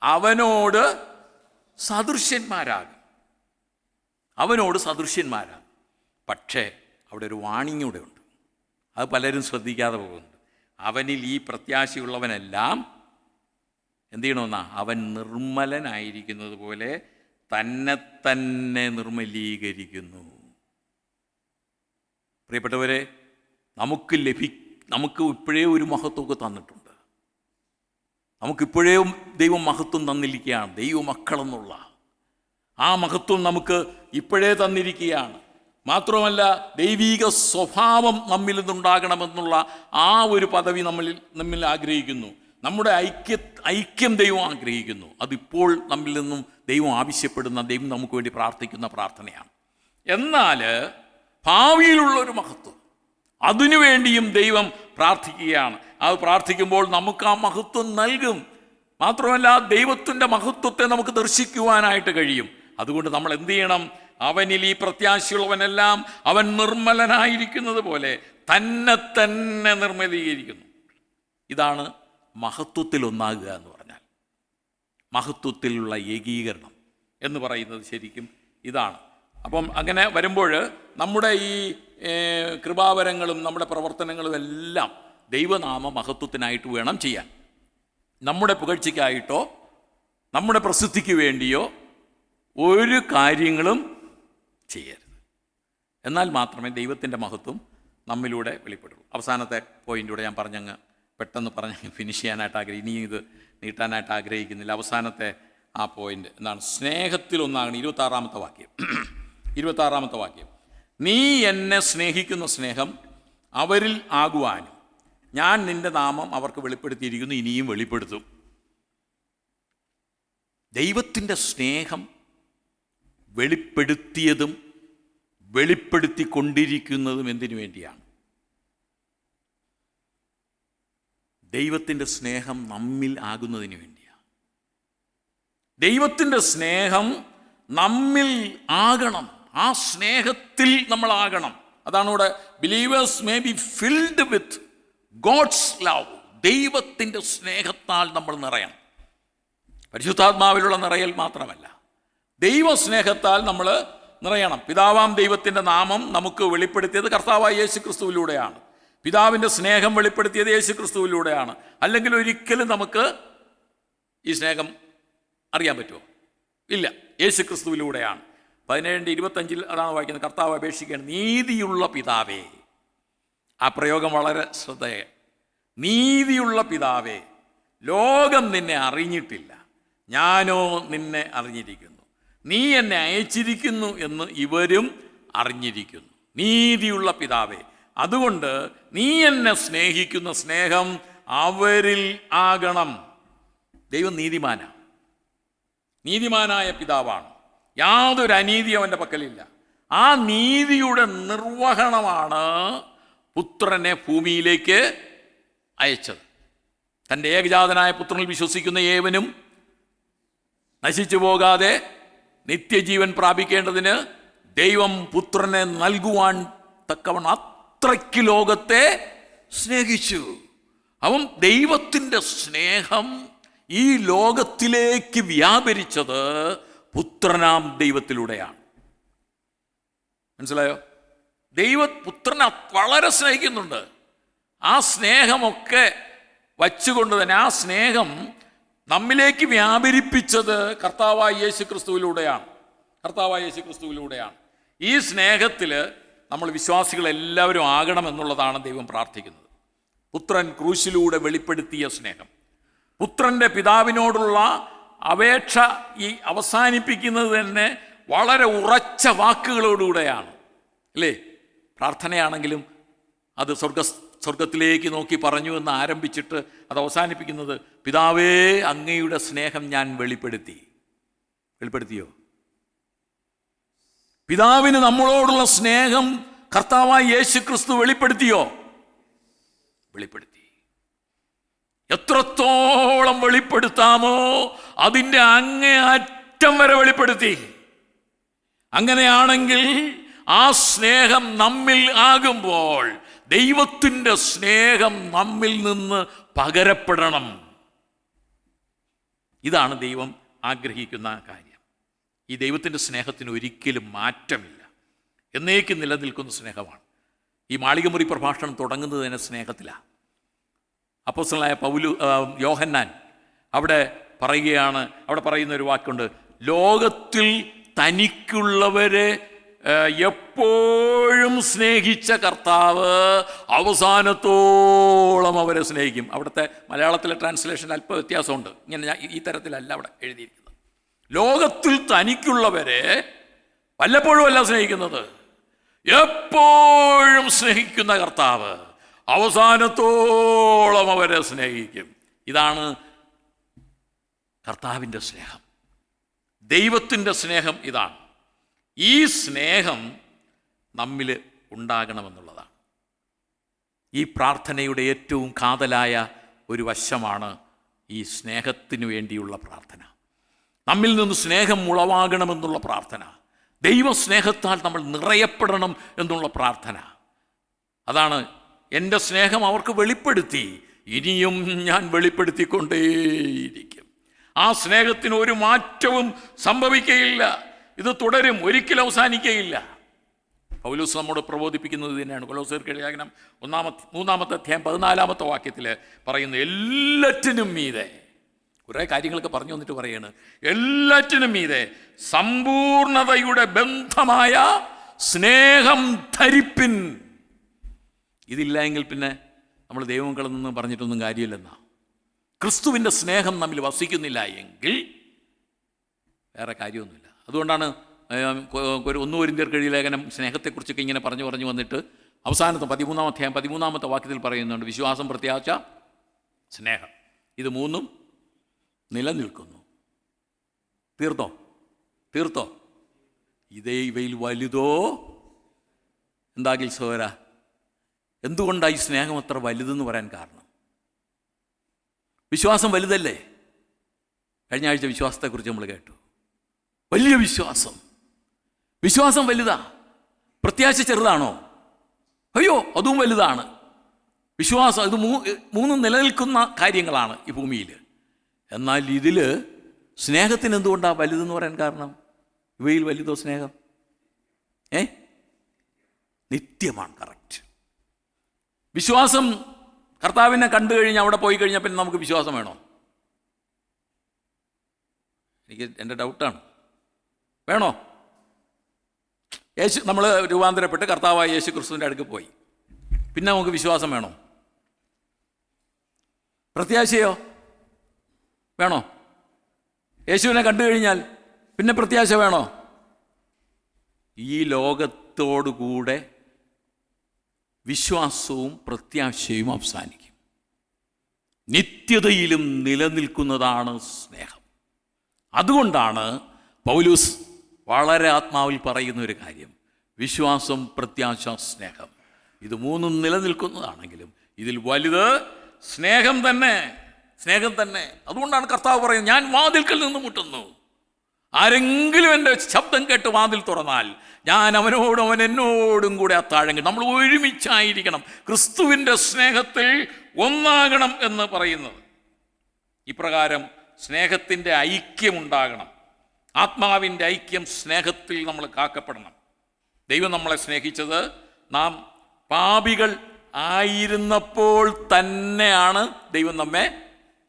അവനോട് സദൃശ്യന്മാരാകും. അവനോട് സദൃശ്യന്മാരാകും. പക്ഷേ അവിടെ ഒരു വാണിംഗ് കൂടെ ഉണ്ട്. അത് പലരും ശ്രദ്ധിക്കാതെ പോകുന്നുണ്ട്. അവനിൽ ഈ പ്രത്യാശയുള്ളവനെല്ലാം എന്ത് ചെയ്യണമെന്നാ? അവൻ നിർമ്മലനായിരിക്കുന്നത് പോലെ തന്നെ നിർമ്മലീകരിക്കുന്നു. പ്രിയപ്പെട്ടവരെ, നമുക്ക് ഇപ്പോഴേ ഒരു മഹത്വമൊക്കെ തന്നിട്ടുണ്ട്. നമുക്കിപ്പോഴേ ദൈവം മഹത്വം തന്നിരിക്കുകയാണ്. ദൈവമക്കളെന്നുള്ള ആ മഹത്വം നമുക്ക് ഇപ്പോഴേ തന്നിരിക്കുകയാണ്. മാത്രമല്ല, ദൈവീക സ്വഭാവം നമ്മിൽ നിന്നുണ്ടാകണമെന്നുള്ള ആ ഒരു പദവി നമ്മിൽ ആഗ്രഹിക്കുന്നു. നമ്മുടെ ഐക്യം ദൈവം ആഗ്രഹിക്കുന്നു. അതിപ്പോൾ നമ്മിൽ നിന്നും ദൈവം ആവശ്യപ്പെടുന്ന, ദൈവം നമുക്ക് വേണ്ടി പ്രാർത്ഥിക്കുന്ന പ്രാർത്ഥനയാണ്. എന്നാൽ ഭാവിയിലുള്ളൊരു മഹത്വം, അതിനുവേണ്ടിയും ദൈവം പ്രാർത്ഥിക്കുകയാണ്. അത് പ്രാർത്ഥിക്കുമ്പോൾ നമുക്ക് ആ മഹത്വം നൽകും. മാത്രമല്ല, ദൈവത്തിൻ്റെ മഹത്വത്തെ നമുക്ക് ദർശിക്കുവാനായിട്ട് കഴിയും. അതുകൊണ്ട് നമ്മൾ എന്ത് ചെയ്യണം? അവനിൽ ഈ പ്രത്യാശയുള്ളവനെല്ലാം അവൻ നിർമ്മലനായിരിക്കുന്നത് പോലെ തന്നെ നിർമ്മലീകരിക്കുന്നു. ഇതാണ് മഹത്വത്തിൽ ഒന്നാകുക എന്ന് പറഞ്ഞാൽ. മഹത്വത്തിലുള്ള ഏകീകരണം എന്ന് പറയുന്നത് ശരിക്കും ഇതാണ്. അപ്പം അങ്ങനെ വരുമ്പോൾ നമ്മുടെ ഈ കൃപാവരങ്ങളും നമ്മുടെ പ്രവർത്തനങ്ങളും എല്ലാം ദൈവനാമ മഹത്വത്തിനായിട്ട് വേണം ചെയ്യാൻ. നമ്മുടെ പുകഴ്ചയ്ക്കായിട്ടോ നമ്മുടെ പ്രസിദ്ധിക്ക് വേണ്ടിയോ ഒരു കാര്യങ്ങളും ചെയ്യരുത്. എന്നാൽ മാത്രമേ ദൈവത്തിൻ്റെ മഹത്വം നമ്മിലൂടെ വെളിപ്പെടുള്ളൂ. അവസാനത്തെ പോയിൻ്റൂടെ ഞാൻ പെട്ടെന്ന് ഫിനിഷ് ചെയ്യാനായിട്ട് ഇനി ഇത് നീട്ടാനായിട്ട് ആഗ്രഹിക്കുന്നില്ല. അവസാനത്തെ ആ പോയിൻ്റ് എന്താണ്? സ്നേഹത്തിലൊന്നാകണം. 26-ാമത്തെ വാക്യം. നീ എന്നെ സ്നേഹിക്കുന്ന സ്നേഹം അവരിൽ ആകുവാനും ഞാൻ നിൻ്റെ നാമം അവർക്ക് വെളിപ്പെടുത്തിയിരിക്കുന്നു, ഇനിയും വെളിപ്പെടുത്തും. ദൈവത്തിൻ്റെ സ്നേഹം വെളിപ്പെടുത്തിയതും വെളിപ്പെടുത്തിക്കൊണ്ടിരിക്കുന്നതും എന്തിനു വേണ്ടിയാണ്? ദൈവത്തിൻ്റെ സ്നേഹം നമ്മിൽ ആകുന്നതിന് വേണ്ടിയാണ്. ദൈവത്തിൻ്റെ സ്നേഹം നമ്മിൽ ആകണം. ആ സ്നേഹത്തിൽ നമ്മളാകണം. അതാണ് ഇവിടെ believers may be filled with God's love. ദൈവത്തിൻ്റെ സ്നേഹത്താൽ നമ്മൾ നിറയണം. പരിശുദ്ധാത്മാവിലുള്ള നിറയൽ മാത്രമല്ല, ദൈവസ്നേഹത്താൽ നമ്മൾ നിറയണം. പിതാവാം ദൈവത്തിൻ്റെ നാമം നമുക്ക് വെളിപ്പെടുത്തിയത് കർത്താവായ യേശു ക്രിസ്തുവിലൂടെയാണ്. പിതാവിൻ്റെ സ്നേഹം വെളിപ്പെടുത്തിയത് യേശു ക്രിസ്തുവിലൂടെയാണ്. അല്ലെങ്കിൽ ഒരിക്കലും നമുക്ക് ഈ സ്നേഹം അറിയാൻ പറ്റുമോ? ഇല്ല. യേശു ക്രിസ്തുവിലൂടെയാണ്. 17:25 അതാണ് വായിക്കുന്നത്. കർത്താവ് അപേക്ഷിക്കുകയാണ്, നീതിയുള്ള പിതാവേ. ആ പ്രയോഗം വളരെ ശ്രദ്ധേയ. നീതിയുള്ള പിതാവേ, ലോകം നിന്നെ അറിഞ്ഞിട്ടില്ല, ഞാനോ നിന്നെ അറിഞ്ഞിരിക്കുന്നു. നീ എന്നെ അയച്ചിരിക്കുന്നു എന്ന് ഇവരും അറിഞ്ഞിരിക്കുന്നു. നീതിയുള്ള പിതാവേ, അതുകൊണ്ട് നീ എന്നെ സ്നേഹിക്കുന്ന സ്നേഹം അവരിൽ ആകണം. ദൈവം നീതിമാനായ പിതാവാണ്. യാതൊരു അനീതി അവൻ്റെ പക്കലില്ല. ആ നീതിയുടെ നിർവഹണമാണ് പുത്രനെ ഭൂമിയിലേക്ക് അയച്ചത്. തൻ്റെ ഏകജാതനായ പുത്രനിൽ വിശ്വസിക്കുന്ന ഏവനും നശിച്ചു പോകാതെ നിത്യജീവൻ പ്രാപിക്കേണ്ടതിന് ദൈവം പുത്രനെ നൽകുവാൻ തക്കവണ്ണം അത്രയ്ക്ക് ലോകത്തെ സ്നേഹിച്ചു. അവൻ ദൈവത്തിൻ്റെ സ്നേഹം ഈ ലോകത്തിലേക്ക് വ്യാപരിച്ചത് പുത്രനാം ദൈവത്തിലൂടെയാണ്. മനസ്സിലായോ? പുത്രനെ വളരെ സ്നേഹിക്കുന്നുണ്ട്. ആ സ്നേഹമൊക്കെ വച്ചുകൊണ്ട് തന്നെ ആ സ്നേഹം നമ്മിലേക്ക് വ്യാപരിപ്പിച്ചത് കർത്താവായ യേശു ക്രിസ്തുവിലൂടെയാണ്. ഈ സ്നേഹത്തിൽ നമ്മൾ വിശ്വാസികളെല്ലാവരും ആകണമെന്നുള്ളതാണ് ദൈവം പ്രാർത്ഥിക്കുന്നത്. പുത്രൻ ക്രൂശിലൂടെ വെളിപ്പെടുത്തിയ സ്നേഹം, പുത്രൻ്റെ പിതാവിനോടുള്ള അപേക്ഷ ഈ അവസാനിപ്പിക്കുന്നത് തന്നെ വളരെ ഉറച്ച വാക്കുകളോടുകൂടെയാണ്, അല്ലേ? പ്രാർത്ഥനയാണെങ്കിലും അത് സ്വർഗത്തിലേക്ക് നോക്കി പറഞ്ഞു എന്ന് ആരംഭിച്ചിട്ട് അത് അവസാനിപ്പിക്കുന്നത്, പിതാവേ അങ്ങയുടെ സ്നേഹം ഞാൻ വെളിപ്പെടുത്തിയോ? പിതാവിന് നമ്മളോടുള്ള സ്നേഹം കർത്താവായ യേശു ക്രിസ്തു വെളിപ്പെടുത്തി. എത്രത്തോളം വെളിപ്പെടുത്താമോ അതിൻ്റെ അങ്ങേ അറ്റം വരെ വെളിപ്പെടുത്തി. അങ്ങനെയാണെങ്കിൽ ആ സ്നേഹം നമ്മിൽ ആകുമ്പോൾ ദൈവത്തിൻ്റെ സ്നേഹം നമ്മിൽ നിന്ന് പകരപ്പെടണം. ഇതാണ് ദൈവം ആഗ്രഹിക്കുന്ന കാര്യം. ഈ ദൈവത്തിൻ്റെ സ്നേഹത്തിന് ഒരിക്കലും മാറ്റമില്ല. എന്നേക്കും നിലനിൽക്കുന്ന സ്നേഹമാണ്. ഈ മാളികമുറി പ്രഭാഷണം തുടങ്ങുന്നത് തന്നെ സ്നേഹത്തിലാണ്. അപ്പോസ്തലനായ യോഹന്നാൻ അവിടെ പറയുകയാണ്, അവിടെ പറയുന്ന ഒരു വാക്കുണ്ട്, ലോകത്തിൽ തനിക്കുള്ളവരെ എപ്പോഴും സ്നേഹിച്ച കർത്താവ് അവസാനത്തോളം അവരെ സ്നേഹിക്കും. അവിടുത്തെ മലയാളത്തിലെ ട്രാൻസ്ലേഷൻ അല്പ വ്യത്യാസമുണ്ട്. ഇങ്ങനെ ഞാൻ ഈ തരത്തിലല്ല അവിടെ എഴുതിയിരിക്കുന്നത്. ലോകത്തിൽ തനിക്കുള്ളവരെ വല്ലപ്പോഴും അല്ല സ്നേഹിക്കുന്നത്, എപ്പോഴും സ്നേഹിക്കുന്ന കർത്താവ് അവസാനത്തോളം അവരെ സ്നേഹിക്കും. ഇതാണ് കർത്താവിൻ്റെ സ്നേഹം, ദൈവത്തിൻ്റെ സ്നേഹം. ഇതാണ്. ഈ സ്നേഹം നമ്മിൽ ഉണ്ടാകണമെന്നുള്ളതാണ്. ഈ പ്രാർത്ഥനയുടെ ഏറ്റവും കാതലായ ഒരു വശമാണ് ഈ സ്നേഹത്തിന് വേണ്ടിയുള്ള പ്രാർത്ഥന. നമ്മിൽ നിന്ന് സ്നേഹം ഉളവാകണമെന്നുള്ള പ്രാർത്ഥന, ദൈവസ്നേഹത്താൽ നമ്മൾ നിറയപ്പെടണം എന്നുള്ള പ്രാർത്ഥന. അതാണ് എൻ്റെ സ്നേഹം അവർക്ക് വെളിപ്പെടുത്തി, ഇനിയും ഞാൻ വെളിപ്പെടുത്തിക്കൊണ്ടേയിരിക്കും. ആ സ്നേഹത്തിന് ഒരു മാറ്റവും സംഭവിക്കുകയില്ല. ഇത് തുടരും, ഒരിക്കലും അവസാനിക്കുകയില്ല. പൗലോസ് നമ്മോട് പ്രബോധിപ്പിക്കുന്നത് തന്നെയാണ്. കൊലോസ്യർക്ക് എഴുതിയ ലേഖനം 3-ാമത്തെ അധ്യായം 14-ാമത്തെ വാക്യത്തിൽ പറയുന്നു, എല്ലാറ്റിനും മീതെ, കുറേ കാര്യങ്ങളൊക്കെ പറഞ്ഞു വന്നിട്ട് പറയാണ്, എല്ലാറ്റിനും മീതെ സമ്പൂർണതയുടെ ബന്ധമായ സ്നേഹം ധരിപ്പിൻ. ഇതില്ല എങ്കിൽ പിന്നെ നമ്മൾ ദൈവമക്കളെന്ന് പറഞ്ഞിട്ടൊന്നും കാര്യമില്ലെന്നാ. ക്രിസ്തുവിൻ്റെ സ്നേഹം നമ്മിൽ വസിക്കുന്നില്ല എങ്കിൽ വേറെ കാര്യമൊന്നുമില്ല. അതുകൊണ്ടാണ് 1 കൊരിന്ത്യർക്ക് എഴുതിയ ലേഖനം സ്നേഹത്തെക്കുറിച്ചൊക്കെ ഇങ്ങനെ പറഞ്ഞു വന്നിട്ട് അവസാനത്തെ 13-ാം അധ്യായം 13-ാമത്തെ വാക്യത്തിൽ പറയുന്നുണ്ട്, വിശ്വാസം, പ്രത്യാശ, സ്നേഹം, ഇത് മൂന്നും നിലനിൽക്കുന്നു. തീർത്തോ? ഇവയിൽ വലുതോ എന്താകിൽ സോര. എന്തുകൊണ്ടാണ് ഈ സ്നേഹം അത്ര വലുതെന്ന് പറയാൻ കാരണം? വിശ്വാസം വലുതല്ലേ? കഴിഞ്ഞ ആഴ്ച വിശ്വാസത്തെക്കുറിച്ച് നമ്മൾ കേട്ടു. വലിയ വിശ്വാസം വലുതാ. പ്രത്യാശ ചെറുതാണോ? അയ്യോ, അതും വലുതാണ്. വിശ്വാസം, ഇത് മൂന്നും നിലനിൽക്കുന്ന കാര്യങ്ങളാണ് ഈ ഭൂമിയിൽ. എന്നാൽ ഇതിൽ സ്നേഹത്തിന് എന്തുകൊണ്ടാണ് വലുതെന്ന് പറയാൻ കാരണം? ഇവയിൽ വലുതോ സ്നേഹം? നിത്യമാണ്. കറക്റ്റ്. വിശ്വാസം, കർത്താവിനെ കണ്ടു കഴിഞ്ഞാൽ അവിടെ പോയി കഴിഞ്ഞാൽ പിന്നെ നമുക്ക് വിശ്വാസം വേണോ? എൻ്റെ ഡൗട്ടാണ്. വേണോ? നമ്മൾ രൂപാന്തരപ്പെട്ട് കർത്താവായ യേശു ക്രിസ്തുവിൻ്റെ അടുക്ക് പോയി, പിന്നെ നമുക്ക് വിശ്വാസം വേണോ? പ്രത്യാശയോ വേണോ? യേശുവിനെ കണ്ടു കഴിഞ്ഞാൽ പിന്നെ പ്രത്യാശ വേണോ? ഈ ലോകത്തോടുകൂടെ വിശ്വാസവും പ്രത്യാശയും അവസാനിക്കും. നിത്യതയിലും നിലനിൽക്കുന്നതാണ് സ്നേഹം. അതുകൊണ്ടാണ് പൗലോസ് വളരെ ആത്മാവിൽ പറയുന്ന ഒരു കാര്യം, വിശ്വാസം, പ്രത്യാശ, സ്നേഹം, ഇത് മൂന്നും നിലനിൽക്കുന്നതാണെങ്കിലും ഇതിൽ വലുത് സ്നേഹം തന്നെ. അതുകൊണ്ടാണ് കർത്താവ് പറയുന്നത്, ഞാൻ വാതിൽക്കൽ നിന്ന് മുട്ടുന്നു, ആരെങ്കിലും എൻ്റെ ശബ്ദം കേട്ട് വാതിൽ തുറന്നാൽ ഞാൻ അവനോടും അവൻ എന്നോടും കൂടെ അത്താഴങ്ങൾ. നമ്മൾ ഒരുമിച്ചായിരിക്കണം, ക്രിസ്തുവിൻ്റെ സ്നേഹത്തിൽ ഒന്നാകണം എന്ന് പറയുന്നത്. ഇപ്രകാരം സ്നേഹത്തിൻ്റെ ഐക്യമുണ്ടാകണം. ആത്മാവിൻ്റെ ഐക്യം സ്നേഹത്തിൽ നമ്മൾ കാക്കപ്പെടണം. ദൈവം നമ്മളെ സ്നേഹിച്ചത് നാം പാപികൾ ആയിരുന്നപ്പോൾ തന്നെയാണ് ദൈവം നമ്മെ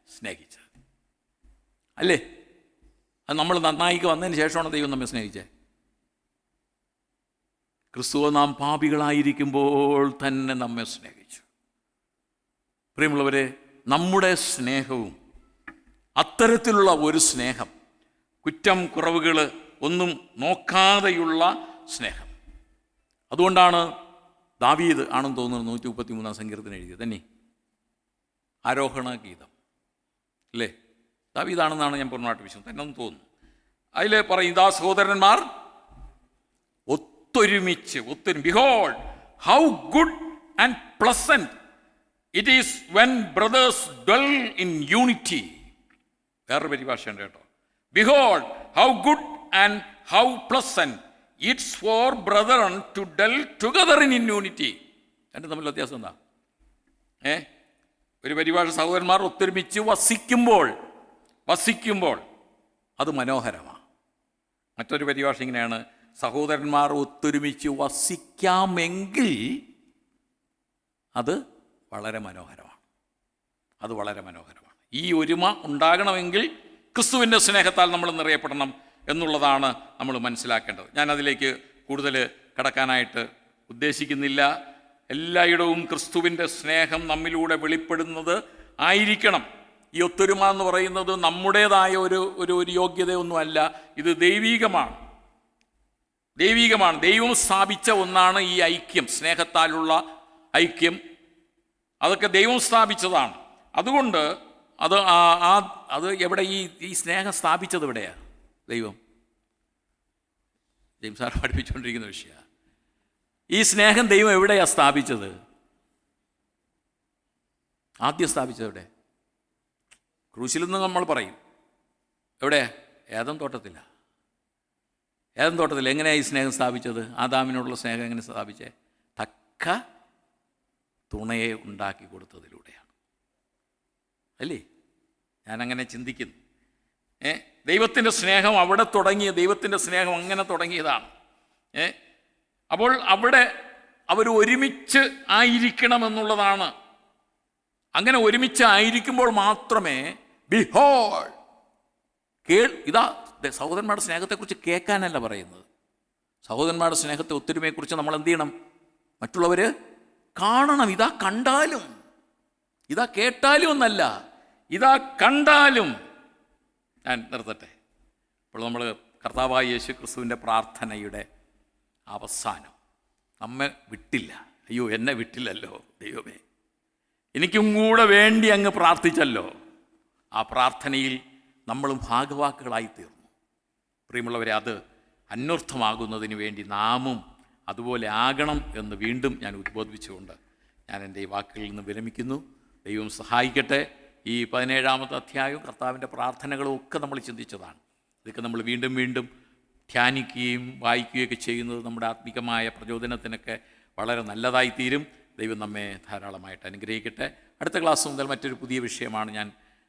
സ്നേഹിച്ചത്, അല്ലേ? അത് നമ്മൾ നന്നായിക്ക് വന്നതിന് ശേഷമാണ് ദൈവം നമ്മെ സ്നേഹിച്ചത്. ക്രിസ്തുവ നാം പാപികളായിരിക്കുമ്പോൾ തന്നെ നമ്മെ സ്നേഹിച്ചു. പ്രിയമുള്ളവരെ, നമ്മുടെ സ്നേഹവും അത്തരത്തിലുള്ള ഒരു സ്നേഹം, കുറ്റം കുറവുകൾ ഒന്നും നോക്കാതെയുള്ള സ്നേഹം. അതുകൊണ്ടാണ് ദാവീദ് ആണെന്ന് തോന്നുന്നു 133-ാം സങ്കീർത്തനം എഴുതിയത് തന്നെ ആരോഹണ ഗീതം, അല്ലേ? ദാവീദാണെന്നാണ് ഞാൻ പൂർണ്ണമായിട്ട് വിശ്വസിക്കുന്നത്, തന്നെ ഒന്ന് തോന്നുന്നു. അതിൽ പറയും, ഇതാ സഹോദരന്മാർ ഒത്തൊരുമിച്ച് behold how good and pleasant it is when brothers dwell in unity. വേറൊരു പരിഭാഷയുണ്ട് കേട്ടോ. Behold how good and how pleasant it's for brethren to dwell together in unity. രണ്ടും തമ്മിൽ വ്യത്യാസം എന്താ? ഒരു പരിഭാഷ സഹോദരന്മാർ ഒത്തൊരുമിച്ച് വസിക്കുമ്പോൾ അത് മനോഹരമാണ്. മറ്റൊരു പരിഭാഷ ഇങ്ങനെയാണ്, സഹോദരന്മാർ ഒത്തൊരുമിച്ച് വസിക്കാമെങ്കിൽ അത് വളരെ മനോഹരമാണ്. അത് വളരെ മനോഹരമാണ്. ഈ ഒരുമ ഉണ്ടാകണമെങ്കിൽ ക്രിസ്തുവിൻ്റെ സ്നേഹത്താൽ നമ്മൾ നിറയപ്പെടണം എന്നുള്ളതാണ് നമ്മൾ മനസ്സിലാക്കേണ്ടത്. ഞാനതിലേക്ക് കൂടുതൽ കടക്കാനായിട്ട് ഉദ്ദേശിക്കുന്നില്ല. എല്ലായിടവും ക്രിസ്തുവിൻ്റെ സ്നേഹം നമ്മിലൂടെ വെളിപ്പെടുന്നത് ആയിരിക്കണം. ഈ ഒത്തൊരുമ എന്ന് പറയുന്നത് നമ്മുടേതായ ഒരു യോഗ്യതയൊന്നുമല്ല. ഇത് ദൈവീകമാണ്. ദൈവം സ്ഥാപിച്ച ഒന്നാണ് ഈ ഐക്യം, സ്നേഹത്താലുള്ള ഐക്യം. അതൊക്കെ ദൈവം സ്ഥാപിച്ചതാണ്. അതുകൊണ്ട് അത് എവിടെ ഈ സ്നേഹം സ്ഥാപിച്ചത് എവിടെയാണ്? ദൈവം ജെയിംസ് സാർ പഠിപ്പിച്ചുകൊണ്ടിരിക്കുന്ന വിഷയമാണ്. ഈ സ്നേഹം ദൈവം എവിടെയാണ് സ്ഥാപിച്ചത്? ആദ്യം സ്ഥാപിച്ചത് എവിടെ? ക്രൂശിലെന്ന് നമ്മൾ പറയും. എവിടെ? ഏദൻ തോട്ടത്തിലാണ്. ഏദൻ തോട്ടത്തിൽ എങ്ങനെയാണ് ഈ സ്നേഹം സ്ഥാപിച്ചത്? ആദാമിനോടുള്ള സ്നേഹം എങ്ങനെ സ്ഥാപിച്ചേ? തക്ക തുണയെ ഉണ്ടാക്കി കൊടുത്തതിലൂടെയാണ്, അല്ലേ? ഞാനങ്ങനെ ചിന്തിക്കുന്നു. ദൈവത്തിൻ്റെ സ്നേഹം അവിടെ തുടങ്ങിയ, ദൈവത്തിൻ്റെ സ്നേഹം അങ്ങനെ തുടങ്ങിയതാണ്. അപ്പോൾ അവിടെ അവർ ഒരുമിച്ച് ആയിരിക്കണമെന്നുള്ളതാണ്. അങ്ങനെ ഒരുമിച്ച് ആയിരിക്കുമ്പോൾ മാത്രമേ ബിഹോൾഡ്, ഇതാ സഹോദരന്മാരുടെ സ്നേഹത്തെക്കുറിച്ച് കേൾക്കാനല്ല പറയുന്നത്. സഹോദരന്മാരുടെ സ്നേഹത്തെ, ഒത്തൊരുമയെക്കുറിച്ച് നമ്മൾ എന്ത് ചെയ്യണം? മറ്റുള്ളവർ കാണണം. ഇതാ കണ്ടാലും, ഇതാ കേട്ടാലും എന്നല്ല, ഇതാ കണ്ടാലും. ഞാൻ നിർത്തട്ടെ. ഇപ്പോൾ നമ്മൾ കർത്താവായ യേശു ക്രിസ്തുവിൻ്റെ പ്രാർത്ഥനയുടെ അവസാനം നമ്മെ വിട്ടില്ല. അയ്യോ, എന്നെ വിട്ടില്ലല്ലോ ദൈവമേ, എനിക്കും കൂടെ വേണ്ടി അങ്ങ് പ്രാർത്ഥിച്ചല്ലോ. ആ പ്രാർത്ഥനയിൽ നമ്മളും ഭാഗവാക്കുകളായി തീർന്നു. പ്രിയമുള്ളവരെ, അത് അന്വർത്ഥമാകുന്നതിന് വേണ്ടി നാമും അതുപോലെ ആകണം എന്ന് വീണ്ടും ഞാൻ ഉദ്ബോധിപ്പിച്ചുകൊണ്ട് ഞാൻ എൻ്റെ ഈ വാക്കുകളിൽ നിന്ന് വിരമിക്കുന്നു. ദൈവം സഹായിക്കട്ടെ. ഈ 17-ാമത്തെ അധ്യായവും കർത്താവിൻ്റെ പ്രാർത്ഥനകളും ഒക്കെ നമ്മൾ ചിന്തിച്ചതാണ്. ഇതൊക്കെ നമ്മൾ വീണ്ടും വീണ്ടും ധ്യാനിക്കുകയും വായിക്കുകയൊക്കെ ചെയ്യുന്നത് നമ്മുടെ ആത്മികമായ പ്രചോദനത്തിനൊക്കെ വളരെ നല്ലതായി തീരും. ദൈവം നമ്മെ ധാരാളമായിട്ട് അനുഗ്രഹിക്കട്ടെ. അടുത്ത ക്ലാസ് മുതൽ മറ്റൊരു പുതിയ വിഷയമാണ് ഞാൻ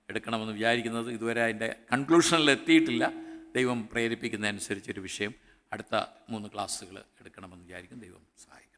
എടുക്കണമെന്ന് വിചാരിക്കുന്നത്. ഇതുവരെ അതിൻ്റെ കൺക്ലൂഷനിൽ എത്തിയിട്ടില്ല. ദൈവം പ്രേരിപ്പിക്കുന്നതനുസരിച്ചൊരു വിഷയം അടുത്ത 3 ക്ലാസ്സുകൾ എടുക്കണമെന്ന് വിചാരിക്കും. ദൈവം സഹായിക്കും.